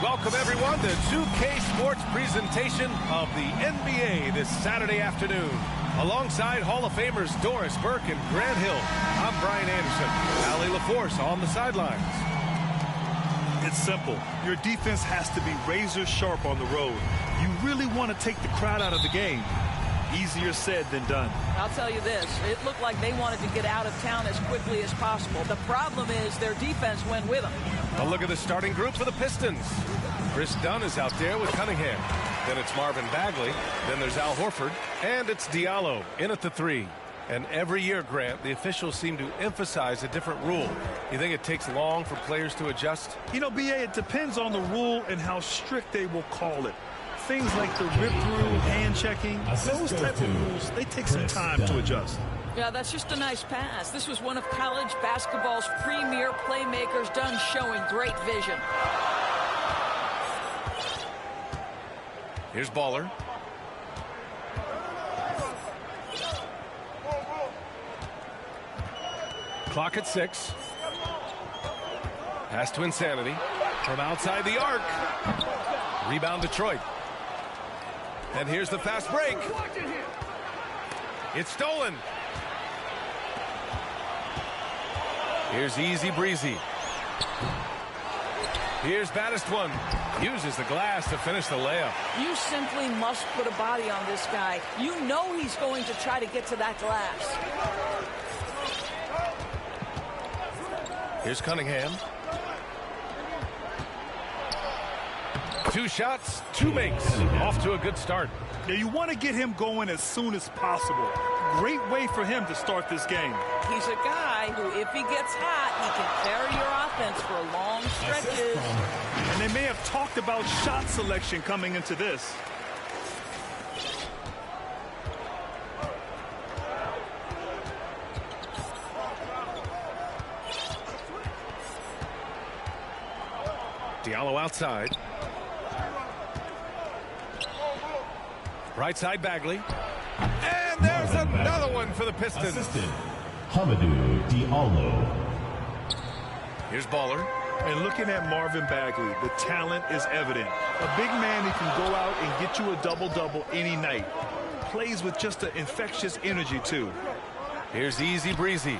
Welcome, everyone, to 2K Sports presentation of the NBA this Saturday afternoon. Alongside Hall of Famers Doris Burke and Grant Hill, I'm Brian Anderson. Allie LaForce on the sidelines. It's simple. Your defense has to be razor sharp on the road. You really want to take the crowd out of the game. Easier said than done. I'll tell you this, it looked like they wanted to get out of town as quickly as possible. The problem is their defense went with them. A look at the starting group for the Pistons. Chris Dunn is out there with Cunningham. Then it's Marvin Bagley. Then there's Al Horford. And it's Diallo in at the 3. And every year, Grant, the officials seem to emphasize a different rule. You think it takes long for players to adjust? You know, B.A., it depends on the rule and how strict they will call it. Things like the rip-through, hand-checking, those type of rules, they take some time to adjust. Yeah, that's just a nice pass. This was one of college basketball's premier playmakers, Dunn showing great vision. Here's Baller. Clock at 6. Pass to Insanity. From outside the arc. Rebound Detroit. And here's the fast break. It's stolen. Here's Easy Breezy. Here's Baddest One. Uses the glass to finish the layup. You simply must put a body on this guy. You know he's going to try to get to that glass. Here's Cunningham. 2 shots, 2 makes. Off to a good start. Now, you want to get him going as soon as possible. Great way for him to start this game. He's a guy who, if he gets hot, he can carry your offense for long stretches. And they may have talked about shot selection coming into this. Diallo outside. Right side Bagley. And there's another one for the Pistons. Assistant, Hamidou Diallo. Here's Baller. And looking at Marvin Bagley, the talent is evident. A big man who can go out and get you a double-double any night. Plays with just an infectious energy, too. Here's Easy Breezy.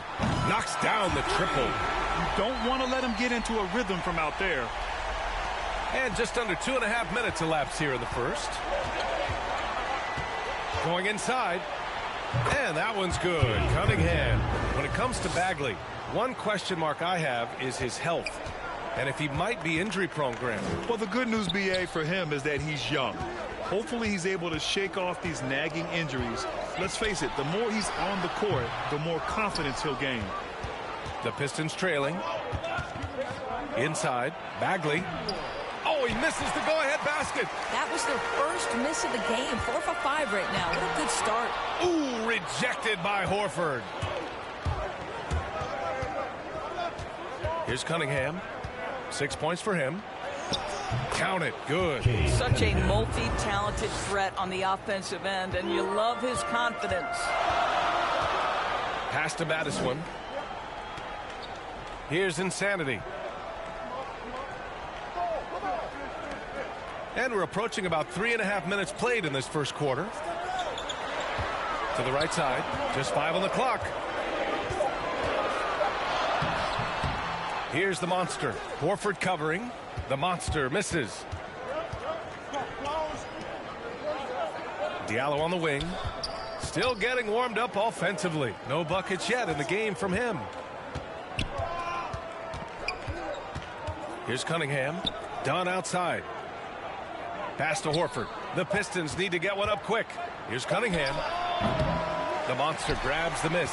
Knocks down the triple. You don't want to let him get into a rhythm from out there. And just under 2.5 minutes elapsed here in the first. Going inside. And that one's good. Cunningham. When it comes to Bagley, one question mark I have is his health. And if he might be injury-prone, Grant. Well, the good news, B.A., for him is that he's young. Hopefully he's able to shake off these nagging injuries. Let's face it, the more he's on the court, the more confidence he'll gain. The Pistons trailing. Inside. Bagley. Oh, he misses the go-ahead basket. That was their first miss of the game. 4 for 5 right now. What a good start. Ooh, rejected by Horford. Here's Cunningham. 6 points for him. Count it. Good. Such a multi-talented threat on the offensive end, and you love his confidence. Pass to Baddest One. Here's Insanity. And we're approaching about 3.5 minutes played in this first quarter. To the right side. Just 5 on the clock. Here's the Monster. Horford covering. The Monster misses. Diallo on the wing. Still getting warmed up offensively. No buckets yet in the game from him. Here's Cunningham. Dunn outside. Pass to Horford. The Pistons need to get one up quick. Here's Cunningham. The Monster grabs the miss.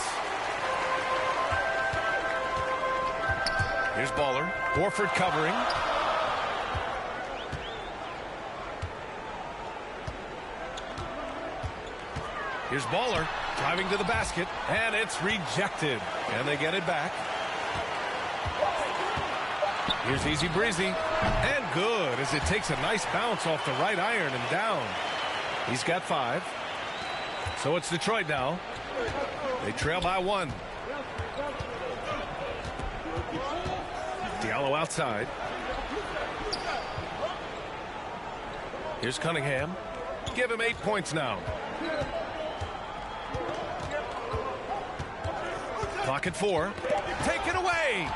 Here's Baller. Horford covering. Here's Baller driving to the basket, and it's rejected. And they get it back. Here's Easy Breezy. And good as it takes a nice bounce off the right iron and down. He's got 5. So it's Detroit now. They trail by 1. Diallo outside. Here's Cunningham. Give him 8 points now. Clock at 4. Take it away.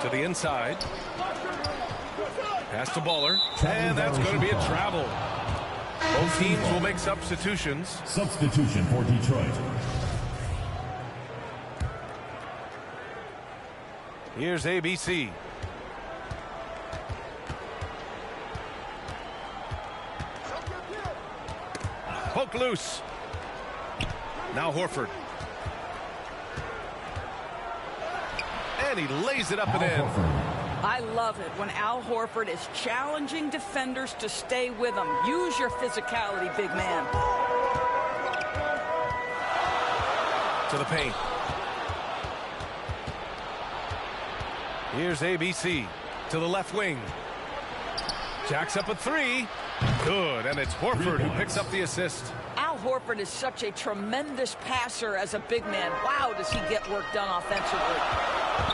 To the inside. Pass to Baller. And that's going to be a travel. Both teams will make substitutions. Substitution for Detroit. Here's ABC. Poke loose. Now Horford. And he lays it up and in. I love it when Al Horford is challenging defenders to stay with him. Use your physicality, big man. To the paint. Here's ABC to the left wing. Jacks up a 3. Good, and it's Horford who picks up the assist. Al Horford is such a tremendous passer as a big man. Wow, does he get work done offensively.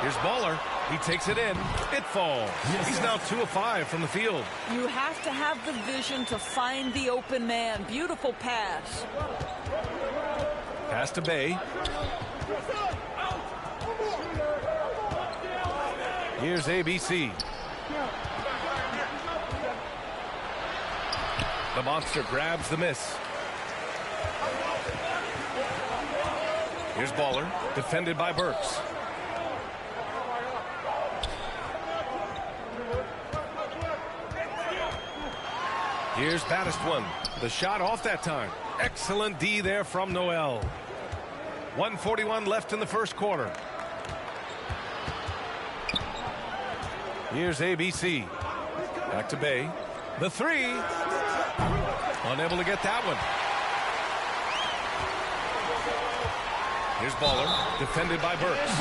Here's Baller. He takes it in. It falls. He's now 2 of 5 from the field. You have to have the vision to find the open man. Beautiful pass. Pass to Bay. Here's ABC. The monster grabs the miss. Here's Baller, defended by Burks. Here's baddest one. The shot off that time. Excellent D there from Noel. 1:41 left in the first quarter. Here's ABC. Back to Bay. The 3. Unable to get that one. Here's Baller, defended by Burks.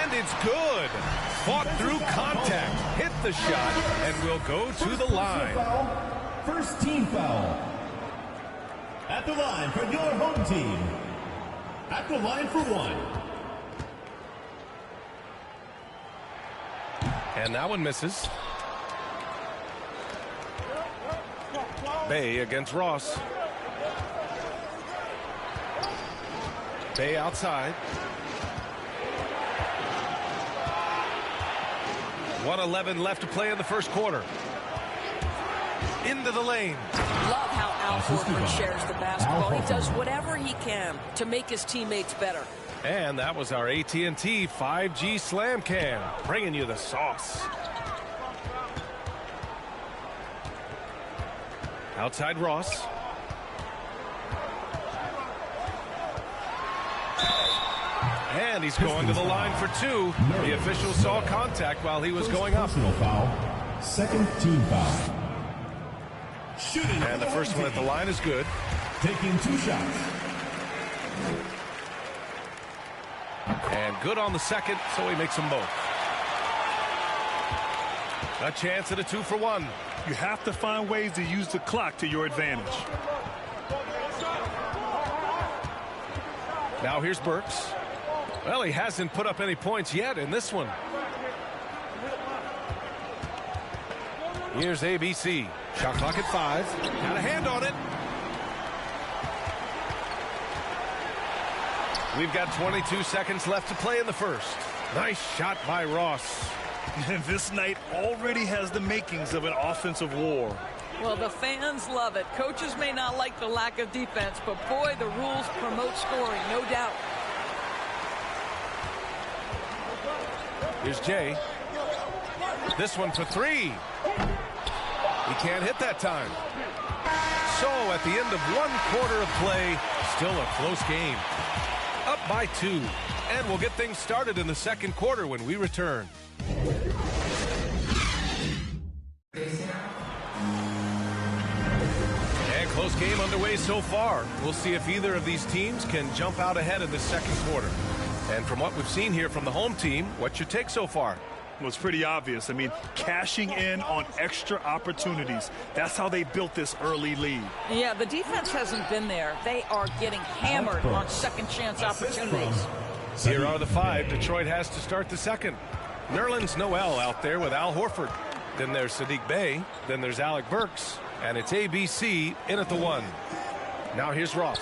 And it's good. Fought through contact. Hit the shot and will go to the line. First team foul. At the line for your home team. At the line for 1. And that one misses. Bay against Ross. Bay outside. 1:11 left to play in the first quarter. Into the lane. Love how Al Horford shares the basketball. He does whatever he can to make his teammates better. And that was our AT&T 5G Slam Cam, bringing you the sauce. Outside Ross. And he's going to the line for 2. The official saw contact while he was going up. Personal foul. Second team foul. Shooting. And the first one at the line is good. Taking 2 shots. And good on the second, so he makes them both. A chance at a 2-for-1. You have to find ways to use the clock to your advantage. Now here's Burks. Well, he hasn't put up any points yet in this one. Here's ABC. Shot clock at 5. Got a hand on it. We've got 22 seconds left to play in the first. Nice shot by Ross. And this night already has the makings of an offensive war. Well, the fans love it. Coaches may not like the lack of defense, but boy, the rules promote scoring, no doubt. Here's Jay. This one for 3. He can't hit that time. So at the end of 1 quarter of play, still a close game. Up by 2. And we'll get things started in the second quarter when we return. And close game underway so far. We'll see if either of these teams can jump out ahead in the second quarter. And from what we've seen here from the home team, what's your take so far? Well, it's pretty obvious. I mean, cashing in on extra opportunities. That's how they built this early lead. Yeah, the defense hasn't been there. They are getting hammered on second chance opportunities. Here are the 5 Detroit has to start the second. Nerlens Noel out there with Al Horford. Then there's Sadiq Bey. Then there's Alec Burks. And it's ABC in at the 1. Now here's Ross.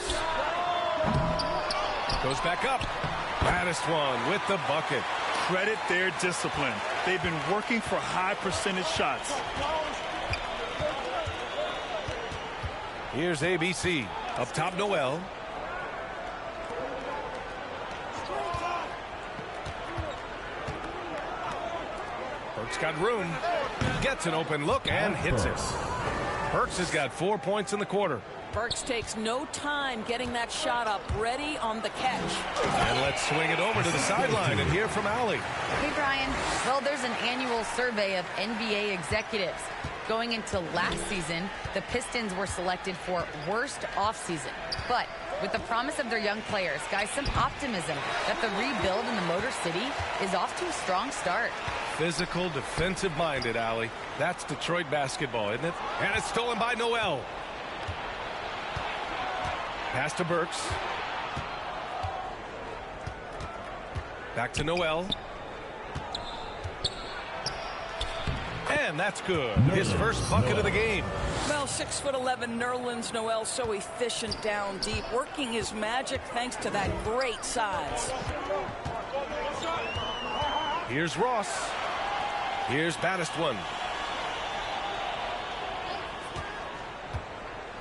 Goes back up. Baddest one with the bucket. Credit their discipline. They've been working for high percentage shots. Here's ABC. Up top, Noel. Burks got room. Gets an open look and hits it. Burks has got 4 points in the quarter. Burks takes no time getting that shot up, ready on the catch. And let's swing it over to the sideline and hear from Allie. Hey, Brian. Well, there's an annual survey of NBA executives. Going into last season, the Pistons were selected for worst offseason. But with the promise of their young players, guys, some optimism that the rebuild in the Motor City is off to a strong start. Physical, defensive-minded, Allie. That's Detroit basketball, isn't it? And it's stolen by Noel. Pass to Burks. Back to Noel. And that's good. His first bucket of the game. Well, 6'11" Nerlens Noel, so efficient down deep, working his magic thanks to that great size. Here's Ross. Here's baddest one.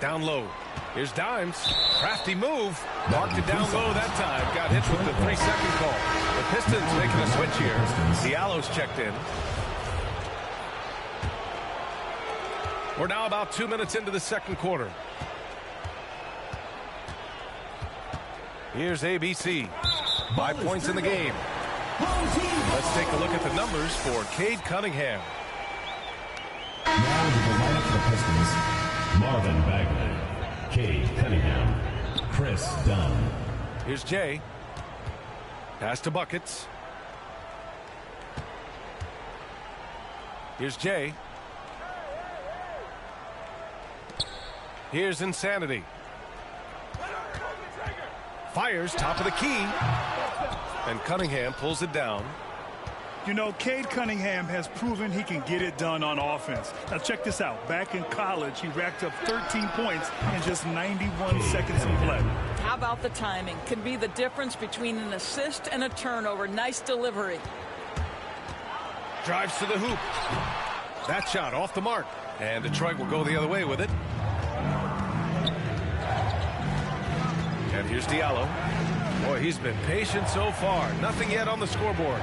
Down low. Here's Dimes. Crafty move. Marked it down low that time. Got hit with the 3-second call. The Pistons making a switch here. Diallo's checked in. We're now about 2 minutes into the second quarter. Here's ABC. 5 points in the game. Let's take a look at the numbers for Cade Cunningham. Now into the lineup for the Pistons: Marvin Bagley, Cade Cunningham, Chris Dunn. Here's Jay. Pass to Buckets. Here's Jay. Here's Insanity. Fires top of the key. And Cunningham pulls it down. You know, Cade Cunningham has proven he can get it done on offense. Now check this out. Back in college, he racked up 13 points in just 91 seconds of play. How about the timing? Can be the difference between an assist and a turnover. Nice delivery. Drives to the hoop. That shot off the mark. And Detroit will go the other way with it. And here's Diallo. Boy, he's been patient so far. Nothing yet on the scoreboard.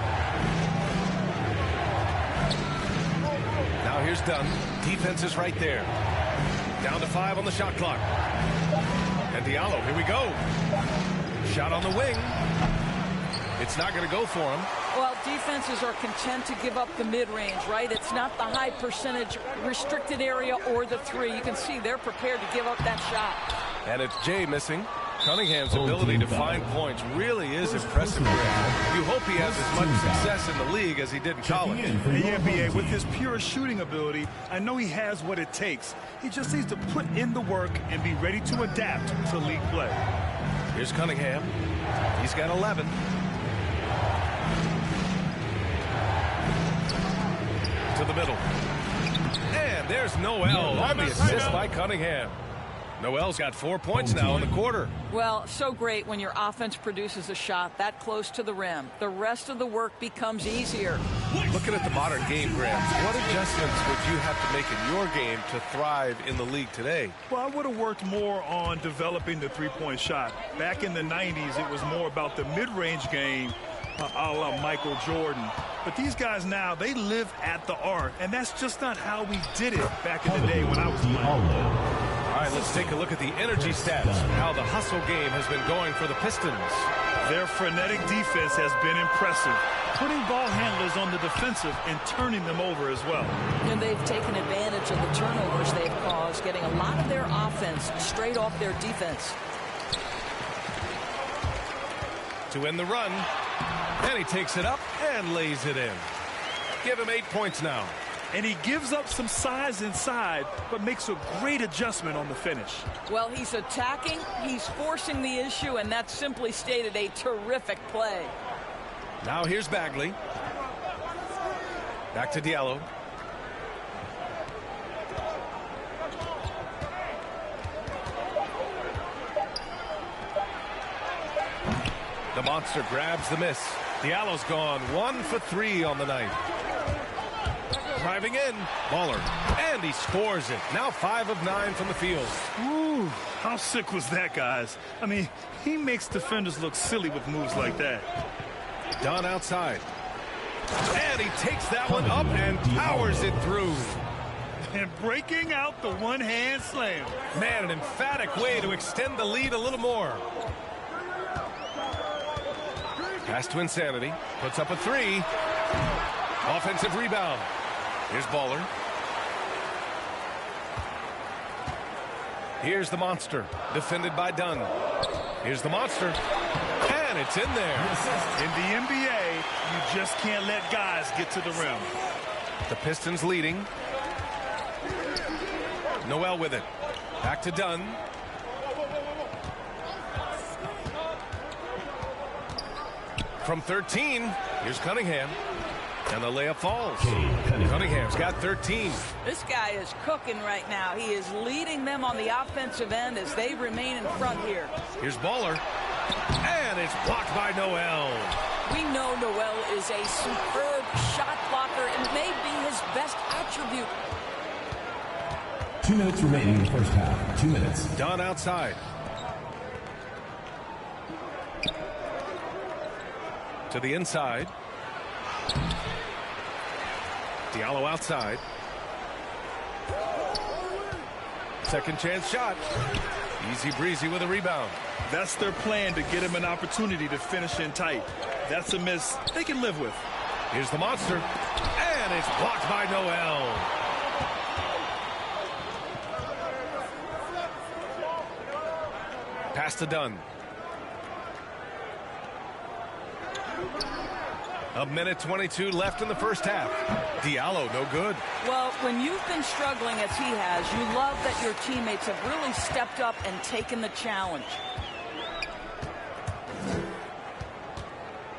Now here's Dunn. Defense is right there. Down to 5 on the shot clock. And Diallo, here we go. Shot on the wing. It's not going to go for him. Well, defenses are content to give up the mid-range, right? It's not the high percentage restricted area or the 3. You can see they're prepared to give up that shot. And it's Jay missing. Cunningham's ability to find points really is impressive. You hope he has as much success in the league as he did in college. In the NBA, with his pure shooting ability, I know he has what it takes. He just needs to put in the work and be ready to adapt to league play. Here's Cunningham. He's got 11. To the middle. And there's Noel on the assist by Cunningham. Noel's got 4 points now in the quarter. Well, so great when your offense produces a shot that close to the rim. The rest of the work becomes easier. Looking at the modern game, Graham, what adjustments would you have to make in your game to thrive in the league today? Well, I would have worked more on developing the three-point shot. Back in the 90s, it was more about the mid-range game, a la Michael Jordan. But these guys now, they live at the arc, and that's just not how we did it back in the day when I was playing. All right, let's take a look at the energy stats, how the hustle game has been going for the Pistons. Their frenetic defense has been impressive, putting ball handlers on the defensive and turning them over as well. And they've taken advantage of the turnovers they've caused, getting a lot of their offense straight off their defense. To end the run, and he takes it up and lays it in. Give him 8 points now. And he gives up some size inside, but makes a great adjustment on the finish. Well, he's attacking, he's forcing the issue, and that's simply stated a terrific play. Now here's Bagley. Back to Diallo. The monster grabs the miss. Diallo's gone 1 for 3 on the night. Driving in, Baller, and he scores it. Now 5 of 9 from the field. Ooh, how sick was that, guys? I mean, he makes defenders look silly with moves like that. Dunn outside. And he takes that one up and powers it through. And breaking out the one-hand slam. Man, an emphatic way to extend the lead a little more. Pass to Insanity. Puts up a 3. Offensive rebound. Here's Baller. Here's the monster. Defended by Dunn. Here's the monster. And it's in there. In the NBA, you just can't let guys get to the rim. The Pistons leading. Noel with it. Back to Dunn. From 13, here's Cunningham. And the layup falls. Cunningham's got 13. This guy is cooking right now. He is leading them on the offensive end as they remain in front here. Here's Baller. And it's blocked by Noel. We know Noel is a superb shot blocker and may be his best attribute. 2 minutes remaining in the first half. 2 minutes. Dunn outside. To the inside. Diallo outside. Second chance shot. Easy breezy with a rebound. That's their plan, to get him an opportunity to finish in tight. That's a miss they can live with. Here's the monster. And it's blocked by Noel. Pass to Dunn. A minute 22 left in the first half. Diallo, no good. Well, when you've been struggling as he has, you love that your teammates have really stepped up and taken the challenge.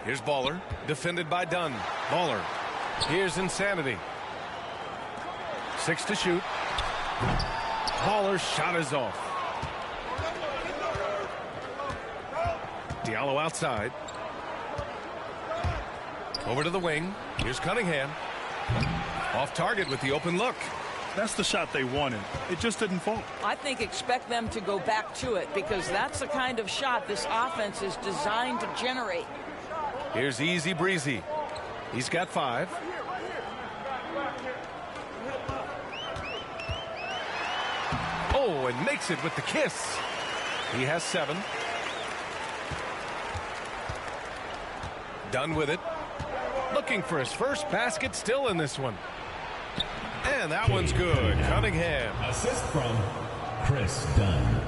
Here's Baller, defended by Dunn. Baller. Here's Insanity. 6 to shoot. Baller's shot is off. Diallo outside. Over to the wing. Here's Cunningham. Off target with the open look. That's the shot they wanted. It just didn't fall. I think expect them to go back to it because that's the kind of shot this offense is designed to generate. Here's Easy Breezy. He's got 5. Oh, and makes it with the kiss. He has 7. Dunn with it. Looking for his first basket still in this one. And that one's good. Cunningham. Assist from Chris Dunn.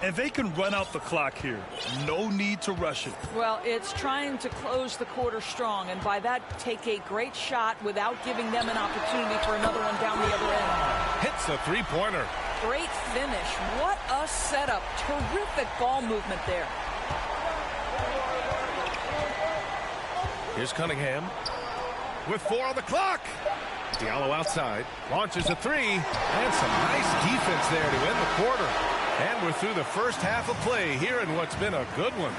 And they can run out the clock here. No need to rush it. Well, it's trying to close the quarter strong, and by that, take a great shot without giving them an opportunity for another one down the other end. Hits a three-pointer. Great finish. What a setup. Terrific ball movement there. Here's Cunningham with 4 on the clock. Diallo outside, launches a 3, and some nice defense there to end the quarter. And we're through the first half of play here in what's been a good one.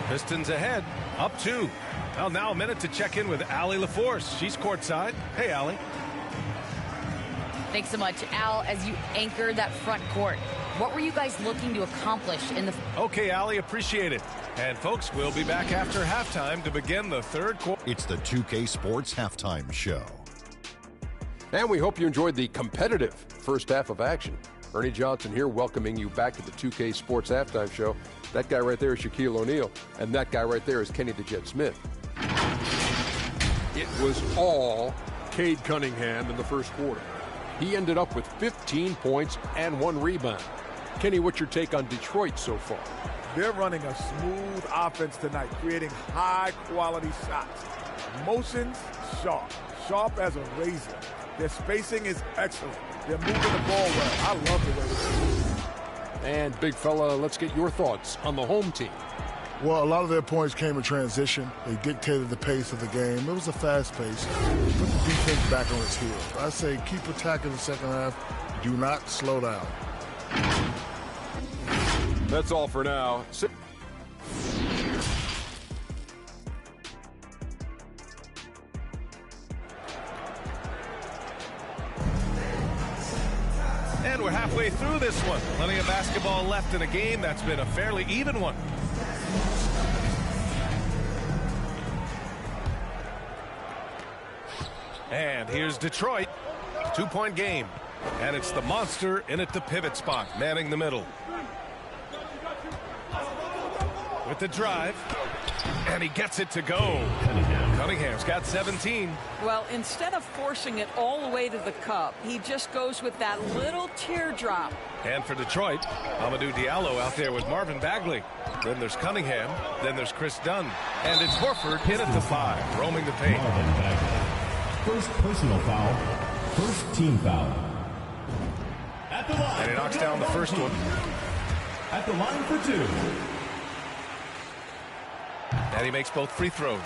Pistons ahead, up 2. Well, now a minute to check in with Allie LaForce. She's courtside. Hey, Allie. Thanks so much, Al, as you anchor that front court. What were you guys looking to accomplish in the... Okay, Allie, appreciate it. And, folks, we'll be back after halftime to begin the third quarter. It's the 2K Sports Halftime Show. And we hope you enjoyed the competitive first half of action. Ernie Johnson here welcoming you back to the 2K Sports Halftime Show. That guy right there is Shaquille O'Neal, and that guy right there is Kenny the Jet Smith. It was all Cade Cunningham in the first quarter. He ended up with 15 points and 1 rebound. Kenny, what's your take on Detroit so far? They're running a smooth offense tonight, creating high-quality shots. Motions, sharp as a razor. Their spacing is excellent. They're moving the ball well. I love the way they move. And, big fella, let's get your thoughts on the home team. Well, a lot of their points came in transition. They dictated the pace of the game. It was a fast pace. Put the defense back on its heels. I say keep attacking the second half. Do not slow down. That's all for now. we're halfway through this one. Plenty of basketball left in a game that's been a fairly even one. And here's Detroit. 2-point game. And it's the monster in at the pivot spot, manning the middle. With the drive. And he gets it to go. Cunningham's got 17. Well, instead of forcing it all the way to the cup, he just goes with that little teardrop. And for Detroit, Amadou Diallo out there with Marvin Bagley. Then there's Cunningham. Then there's Chris Dunn. And it's Horford in at the 5, roaming the paint. First personal foul. First team foul. At the line. And he knocks down the first one. At the line for 2. And he makes both free throws.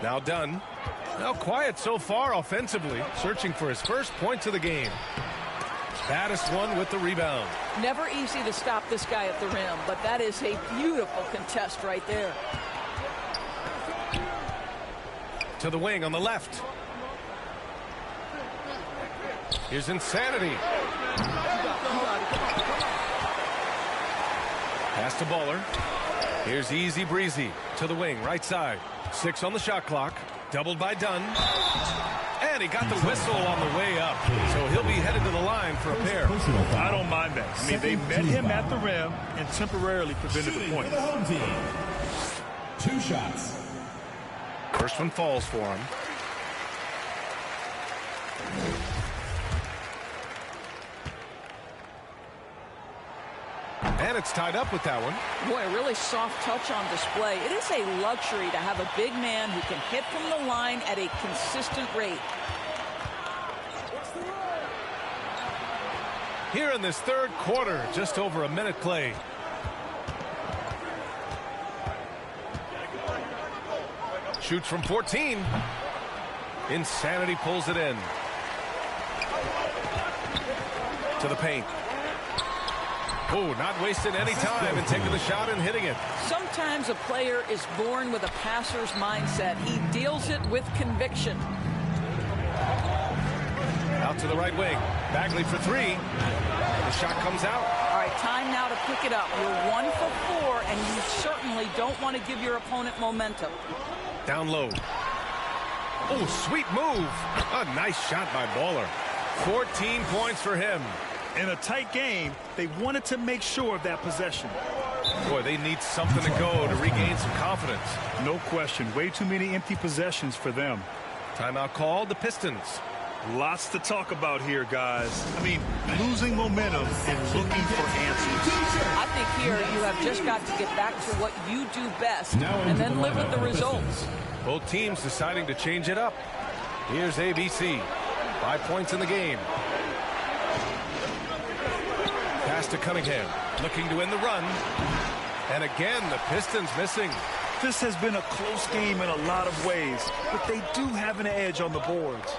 Now Dunn. Now quiet so far offensively, searching for his first points of the game. Baddest one with the rebound. Never easy to stop this guy at the rim, but that is a beautiful contest right there. To the wing on the left. Here's Insanity. Pass to Baller. Here's Easy Breezy to the wing, right side. 6 on the shot clock. Doubled by Dunn. And he got the whistle on the way up. So he'll be headed to the line for a pair. I don't mind that. I mean, they met him at the rim and temporarily prevented the point. 2 shots. First one falls for him. And it's tied up with that one. Boy, a really soft touch on display. It is a luxury to have a big man who can hit from the line at a consistent rate. Here in this third quarter, just over a minute play. Shoots from 14. Insanity pulls it in. To the paint. Oh, not wasting any time and taking the shot and hitting it. Sometimes a player is born with a passer's mindset. He deals it with conviction. Out to the right wing. Bagley for 3. The shot comes out. All right, time now to pick it up. You're 1 for 4, and you certainly don't want to give your opponent momentum. Down low. Oh, sweet move. A nice shot by Baller. 14 points for him. In a tight game, they wanted to make sure of that possession. Boy, they need something to go to regain some confidence. No question. Way too many empty possessions for them. Timeout called, the Pistons. Lots to talk about here, guys. I mean, losing momentum and looking for answers. I think here you have just got to get back to what you do best and then live with the results. Both teams deciding to change it up. Here's ABC. 5 points in the game. Pass to Cunningham, looking to win the run. And again, the Pistons missing. This has been a close game in a lot of ways, but they do have an edge on the boards.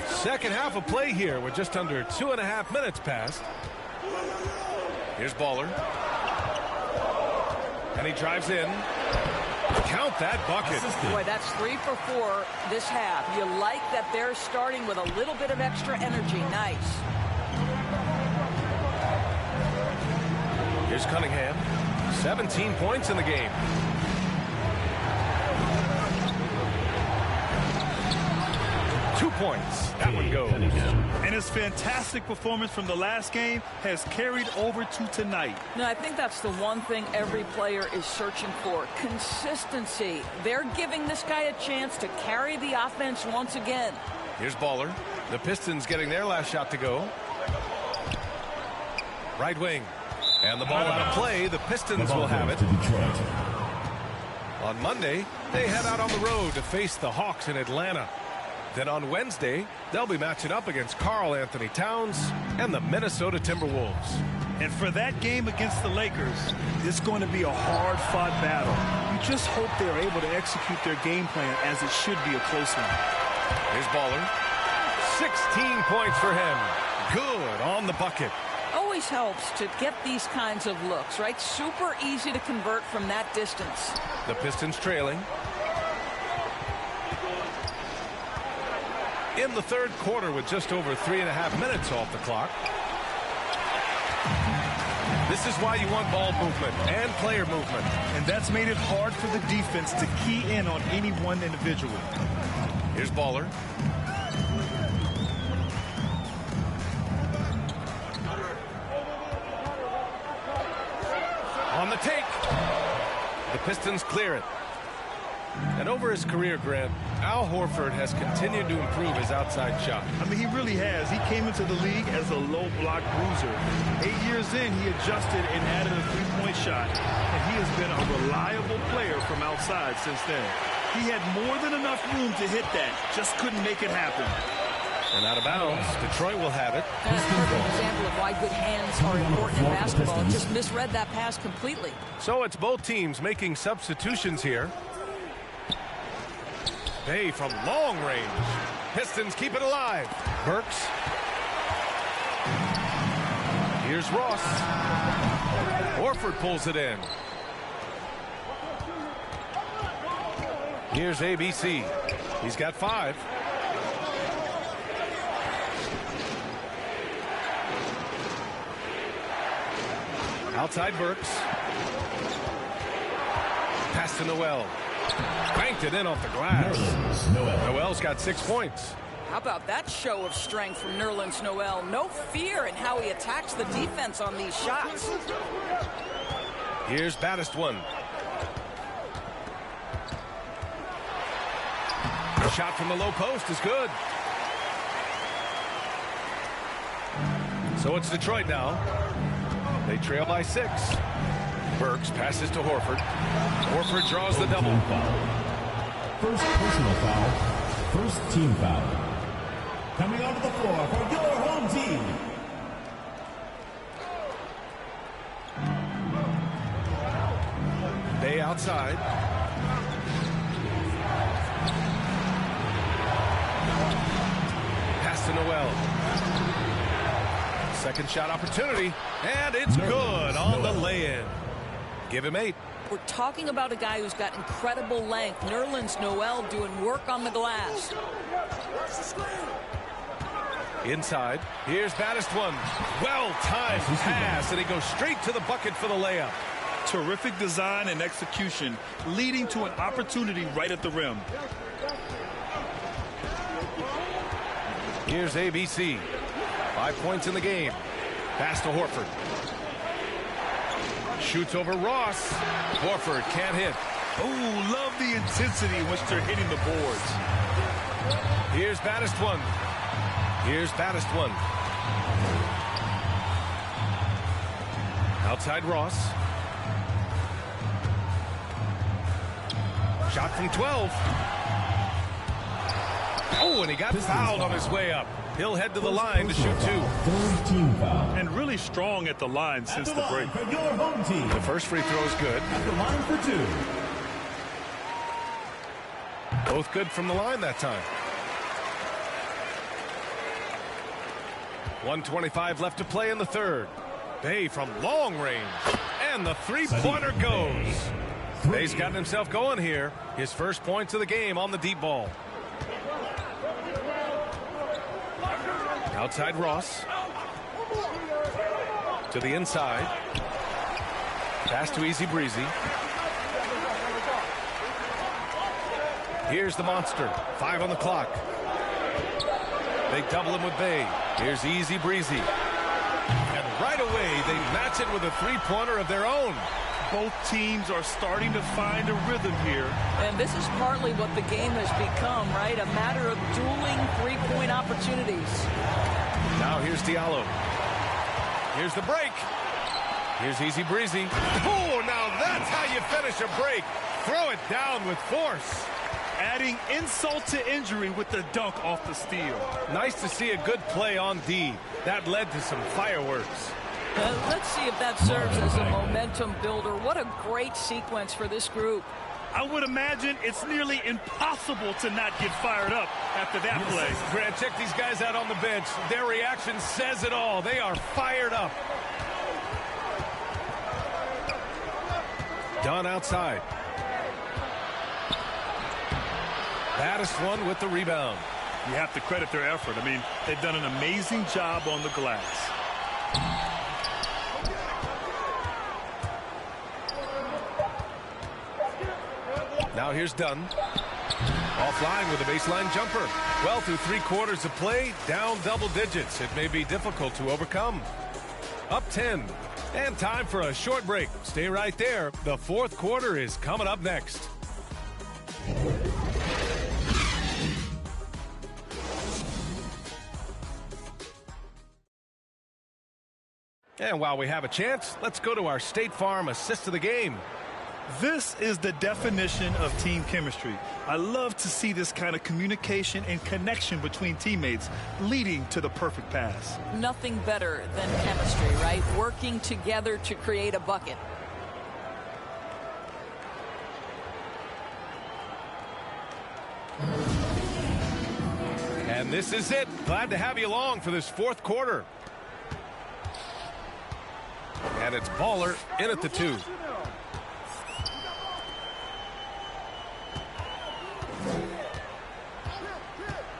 Second half of play here with just under 2.5 minutes passed. Here's Baller. And he drives in. Count that bucket. Boy, that's 3 for 4 this half. You like that they're starting with a little bit of extra energy. Nice. Here's Cunningham. 17 points in the game. Points. That one goes. And his fantastic performance from the last game has carried over to tonight. No, I think that's the one thing every player is searching for. Consistency. They're giving this guy a chance to carry the offense once again. Here's Baller. The Pistons getting their last shot to go. Right wing. And the ball out of play. The Pistons will have it. On Monday, they head out on the road to face the Hawks in Atlanta. Then on Wednesday, they'll be matching up against Karl Anthony Towns and the Minnesota Timberwolves. And for that game against the Lakers, it's going to be a hard-fought battle. You just hope they're able to execute their game plan as it should be a close one. Here's Baller. 16 points for him. Good on the bucket. Always helps to get these kinds of looks, right? Super easy to convert from that distance. The Pistons trailing. In the third quarter with just over 3.5 minutes off the clock. This is why you want ball movement and player movement. And that's made it hard for the defense to key in on any one individual. Here's Baller. On the take. The Pistons clear it. And over his career, Grant, Al Horford has continued to improve his outside shot. I mean, he really has. He came into the league as a low block bruiser. 8 years in, he adjusted and added a three-point shot. And he has been a reliable player from outside since then. He had more than enough room to hit that. Just couldn't make it happen. And out of bounds, Detroit will have it. That's a perfect example of why good hands are important in basketball. Just misread that pass completely. So it's both teams making substitutions here. Bay from long range. Pistons keep it alive. Burks. Here's Ross. Horford pulls it in. Here's ABC. He's got 5. Outside Burks. Pass to Noel. Banked it in off the glass. Noel's got 6 points. How about that show of strength from Nerlens Noel? No fear in how he attacks the defense on these shots. Here's Baddest one. A shot from the low post is good. So it's Detroit now. They trail by 6. Burks passes to Horford. Horford draws the double. First personal foul. First team foul. Coming onto the floor for your home team. Bay outside. Pass to Noel. Second shot opportunity, and it's good on the lay-in. Give him 8. We're talking about a guy who's got incredible length. Nerlens Noel doing work on the glass. Inside. Here's Baddest one. Well-timed pass, and he goes straight to the bucket for the layup. Terrific design and execution, leading to an opportunity right at the rim. Here's ABC. 5 points in the game. Pass to Horford. Shoots over Ross. Horford can't hit. Oh, love the intensity in which they're hitting the boards. Here's Baddest one. Here's Baddest one. Outside Ross. Shot from 12. Oh, and he got fouled on his way up. He'll head to the line to shoot 2. Third team foul. And really strong at the line since the break. For your home team. The first free throw is good. At the line for 2. Both good from the line that time. 1:25 left to play in the third. Bay from long range. And the three-pointer goes. Bay's gotten himself going here. His first points of the game on the deep ball. Outside Ross. To the inside. Pass to Easy Breezy. Here's the monster. 5 on the clock. They double him with Bay. Here's Easy Breezy. And right away, they match it with a three-pointer of their own. Both teams are starting to find a rhythm here. And this is partly what the game has become, right? A matter of dueling three-point opportunities. Now here's Diallo. Here's the break. Here's Easy Breezy. Oh, now that's how you finish a break. Throw it down with force. Adding insult to injury with the dunk off the steal. Nice to see a good play on D. That led to some fireworks. Let's see if that serves as a momentum builder. What a great sequence for this group. I would imagine it's nearly impossible to not get fired up after that play. Grant, check these guys out on the bench. Their reaction says it all. They are fired up. Dunn outside. Baddest one with the rebound. You have to credit their effort. I mean, they've done an amazing job on the glass. Now here's Dunn. Offline with a baseline jumper. Well, through 3 quarters of play, down double digits. It may be difficult to overcome. Up 10. And time for a short break. Stay right there. The 4th quarter is coming up next. And while we have a chance, let's go to our State Farm assist of the game. This is the definition of team chemistry. I love to see this kind of communication and connection between teammates leading to the perfect pass. Nothing better than chemistry, right? Working together to create a bucket. And this is it. Glad to have you along for this 4th quarter. And it's Baller in at the 2.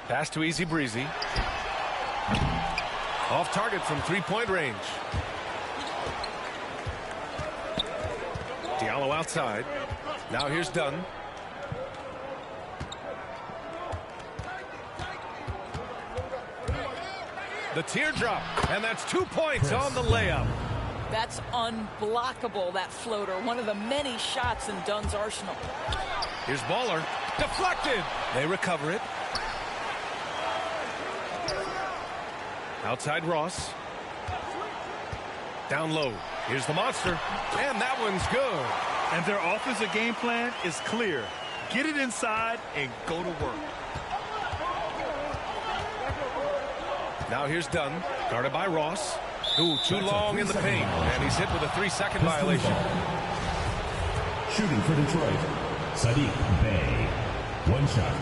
Pass to Easy Breezy. Off target from 3-point range. Diallo outside. Now here's Dunn. The teardrop, and that's 2 points on the layup. That's unblockable, that floater. One of the many shots in Dunn's arsenal. Here's Baller. Deflected. They recover it. Outside Ross. Down low. Here's the monster. And that one's good. And their offensive game plan is clear. Get it inside and go to work. Now here's Dunn. Guarded by Ross. Ooh, too long in the paint. And he's hit with a 3-second violation. Shooting for Detroit, Sadiq Bey. 1 shot.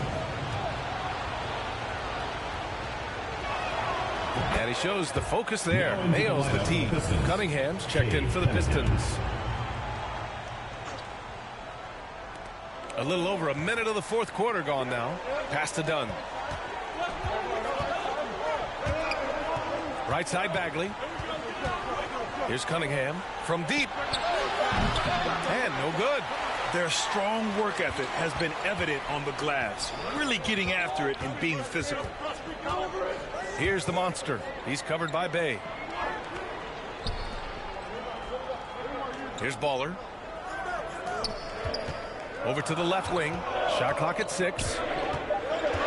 And he shows the focus there. Nails the tee. Cunningham's checked in for the Pistons. A little over a minute of the 4th quarter gone now. Pass to Dunn. Right side Bagley. Here's Cunningham from deep. And no good. Their strong work ethic has been evident on the glass. Really getting after it and being physical. Here's the monster. He's covered by Bey. Here's Baller. Over to the left wing. Shot clock at 6.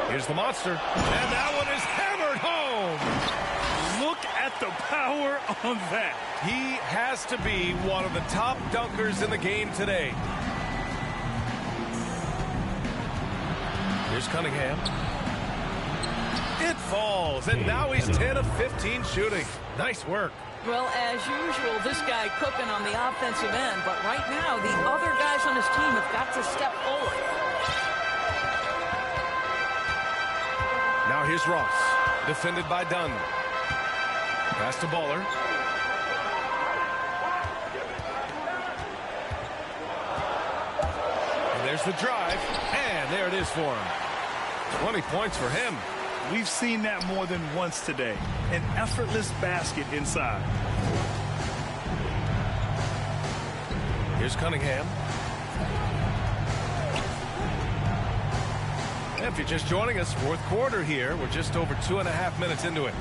Here's the monster. And that one is hammered home. Look at the power on that. He has to be one of the top dunkers in the game today. Here's Cunningham. It falls, and now he's 10 of 15 shooting. Nice work. Well, as usual, this guy cooking on the offensive end, but right now the other guys on his team have got to step forward. Now here's Ross, defended by Dunn. Pass to Baller. And there's the drive, and there it is for him. 20 points for him. We've seen that more than once today. An effortless basket inside. Here's Cunningham. And if you're just joining us, 4th quarter here. We're just over 2.5 minutes into it.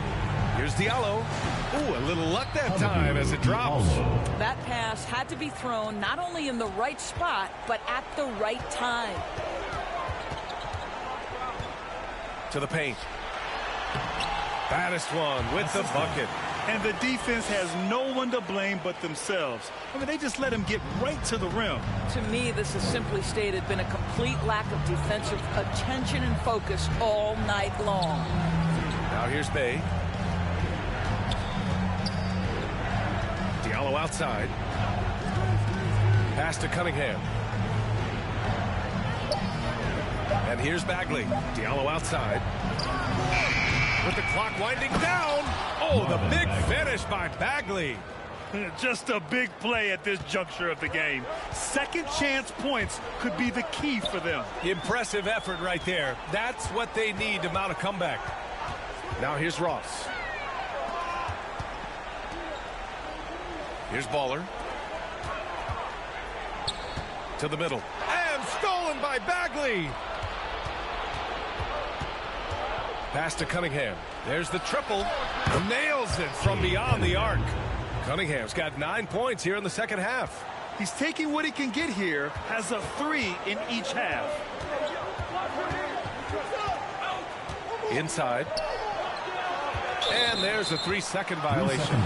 Here's Diallo. Ooh, a little luck that time as it drops. That pass had to be thrown not only in the right spot, but at the right time. To the paint. Baddest one with the bucket. And the defense has no one to blame but themselves. I mean, they just let him get right to the rim. To me, this has simply stated been a complete lack of defensive attention and focus all night long. Now here's Bey. Diallo outside. Pass to Cunningham. And here's Bagley. Diallo outside. With the clock winding down. Oh, the big finish by Bagley. Just a big play at this juncture of the game. Second chance points could be the key for them. Impressive effort right there. That's what they need to mount a comeback. Now here's Ross. Here's Baller. To the middle. And stolen by Bagley. Pass to Cunningham. There's the triple. Nails it from beyond the arc. Cunningham's got 9 points here in the second half. He's taking what he can get here, has a 3 in each half. Inside. And there's a 3-second violation.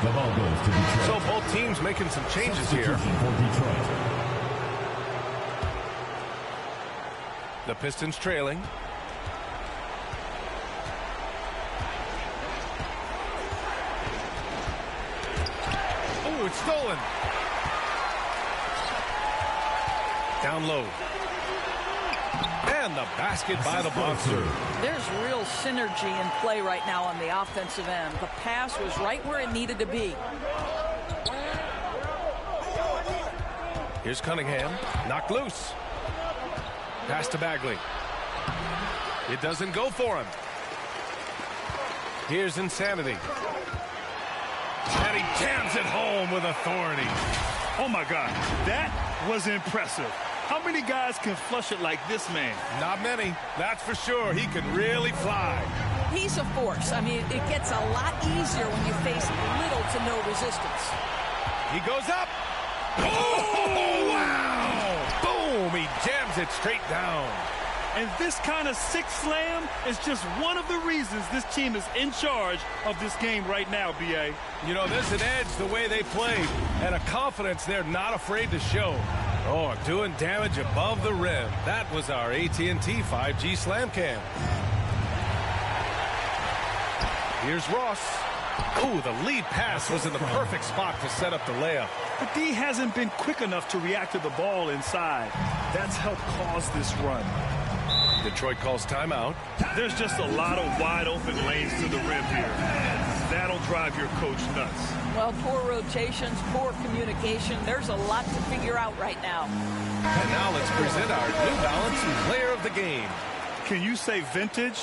The ball goes to Detroit. So both teams making some changes here. The Pistons trailing. Oh, it's stolen. Down low. And the basket by the boxer. There's real synergy in play right now on the offensive end. The pass was right where it needed to be. Here's Cunningham. Knocked loose. Pass to Bagley. It doesn't go for him. Here's Insanity. And he jams it home with authority. Oh, my God. That was impressive. How many guys can flush it like this man? Not many. That's for sure. He can really fly. He's a force. I mean, it gets a lot easier when you face little to no resistance. He goes up. Oh, wow. Boom. He jams it straight down. And this kind of sick slam is just one of the reasons this team is in charge of this game right now, B.A. You know, there's an edge the way they played and a confidence they're not afraid to show. Oh, doing damage above the rim. That was our AT&T 5G Slam Cam. Here's Ross. Ooh, the lead pass was in the perfect spot to set up the layup. But D hasn't been quick enough to react to the ball inside. That's helped cause this run. Detroit calls timeout. There's just a lot of wide open lanes to the rim here. That'll drive your coach nuts. Well, poor rotations, poor communication. There's a lot to figure out right now. And now let's present our New Balance Player of the Game. Can you say vintage?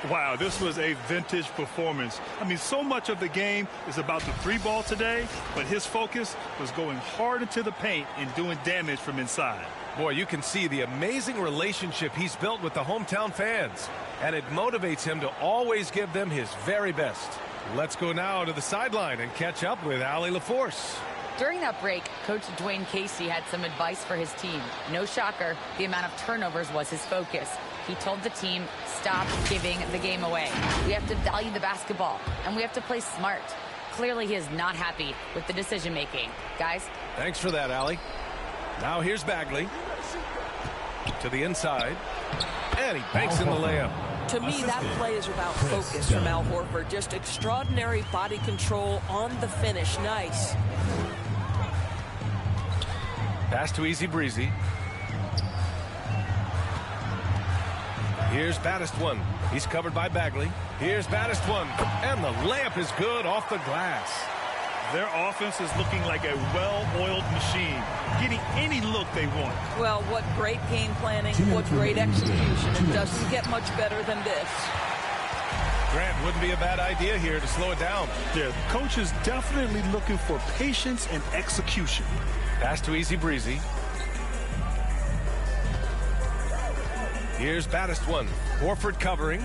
Wow, this was a vintage performance. I mean, so much of the game is about the 3-ball today, but his focus was going hard into the paint and doing damage from inside. Boy, you can see the amazing relationship he's built with the hometown fans, and it motivates him to always give them his very best. Let's go now to the sideline and catch up with Allie LaForce. During that break, Coach Dwayne Casey had some advice for his team. No shocker, the amount of turnovers was his focus. He told the team, stop giving the game away. We have to value the basketball, and we have to play smart. Clearly, he is not happy with the decision-making. Guys? Thanks for that, Allie. Now here's Bagley. To the inside. And he banks in the layup. To me, that play is about focus from Al Horford. Just extraordinary body control on the finish. Nice. Pass to Easy Breezy. Here's Baddest-One. He's covered by Bagley. Here's Baddest-One. And the layup is good off the glass. Their offense is looking like a well-oiled machine, getting any look they want. Well, what great game planning, what great execution. It doesn't get much better than this. Grant, wouldn't be a bad idea here to slow it down. Yeah, the coach is definitely looking for patience and execution. Pass to Easy Breezy. Here's Baddest-One. Horford covering.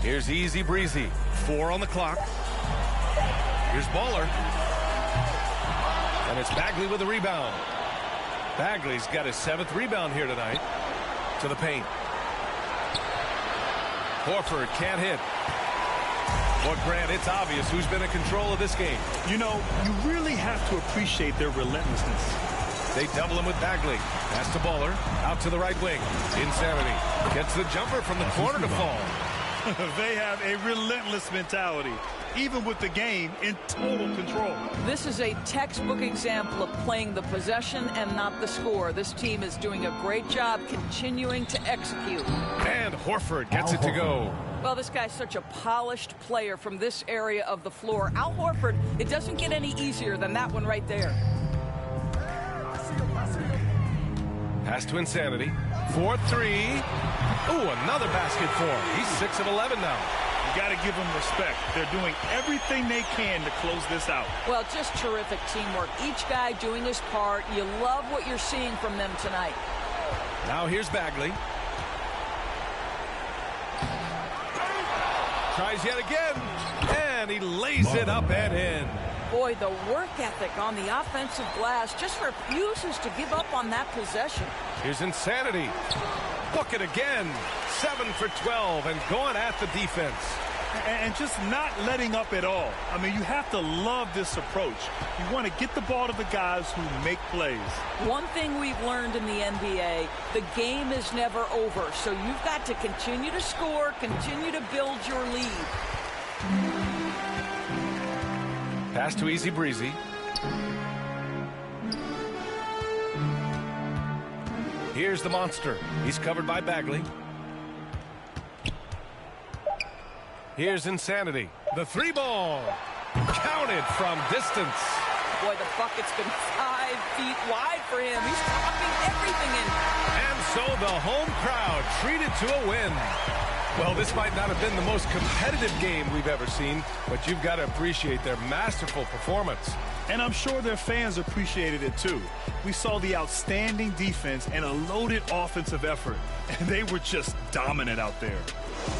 Here's Easy Breezy. 4 on the clock. Here's Baller. And it's Bagley with the rebound. Bagley's got his 7th rebound here tonight. To the paint. Horford can't hit. Well, Grant, it's obvious who's been in control of this game. You know, you really have to appreciate their relentlessness. They double him with Bagley. Pass to Baller. Out to the right wing. Insanity. Gets the jumper from the corner to fall. They have a relentless mentality. even with the game in total control. This is a textbook example of playing the possession and not the score. This team is doing a great job continuing to execute. And Horford gets it to go. Well, this guy's such a polished player from this area of the floor. Al Horford, it doesn't get any easier than that one right there. Pass to Insanity. 4-3. Ooh, another basket for him. He's 6 of 11 now. You got to give them respect. They're doing everything they can to close this out. Well, just terrific teamwork. Each guy doing his part. You love what you're seeing from them tonight. Now here's Bagley. Tries yet again, and he lays it up and in. Boy, the work ethic on the offensive glass just refuses to give up on that possession. Here's Insanity. Book it again. 7 for 12 and going at the defense. And just not letting up at all. I mean, you have to love this approach. You want to get the ball to the guys who make plays. One thing we've learned in the NBA, the game is never over. So you've got to continue to score, continue to build your lead. Pass to Easy Breezy. Here's the monster. He's covered by Bagley. Here's Insanity. The 3-ball. Counted from distance. Boy, the bucket's been 5 feet wide for him. He's dropping everything in. And so the home crowd treated to a win. Well, this might not have been the most competitive game we've ever seen, but you've got to appreciate their masterful performance. And I'm sure their fans appreciated it too. We saw the outstanding defense and a loaded offensive effort, and they were just dominant out there.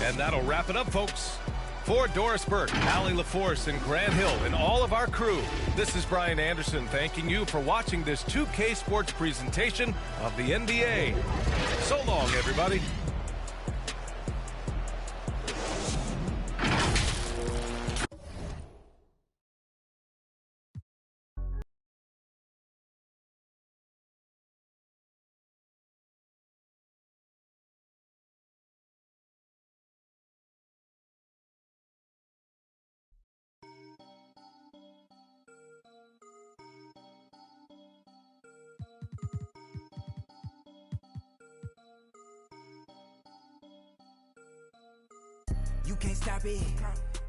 And that'll wrap it up, folks. For Doris Burke, Allie LaForce, and Grant Hill, and all of our crew, this is Brian Anderson thanking you for watching this 2K Sports presentation of the NBA. So long, everybody. You can't stop it,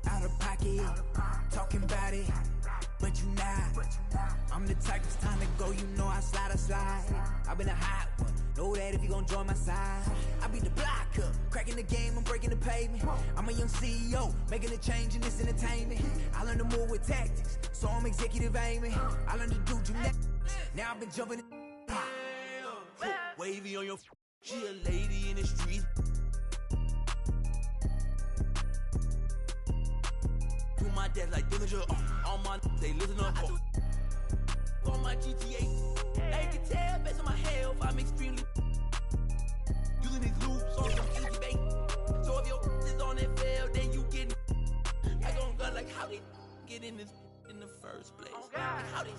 out of pocket, talking about it, but you not. I'm the type it's time to go, you know I slide. I've been a hot one, know that if you gon' join my side. I beat the block up, cracking the game, I'm breaking the pavement. I'm a young CEO, making a change in this entertainment. I learned to move with tactics, so I'm executive aiming. I learned to do gymnastics, now I've been jumping in. Wavy on your she a lady in the streets. My dad like Dillinger, all my they listen up. On my GTA, they can tell based on my health, I'm extremely using these loops on some easy bait. So if your is on that fail, then you get. I gon' go like how they get in this in the first place. Like how they.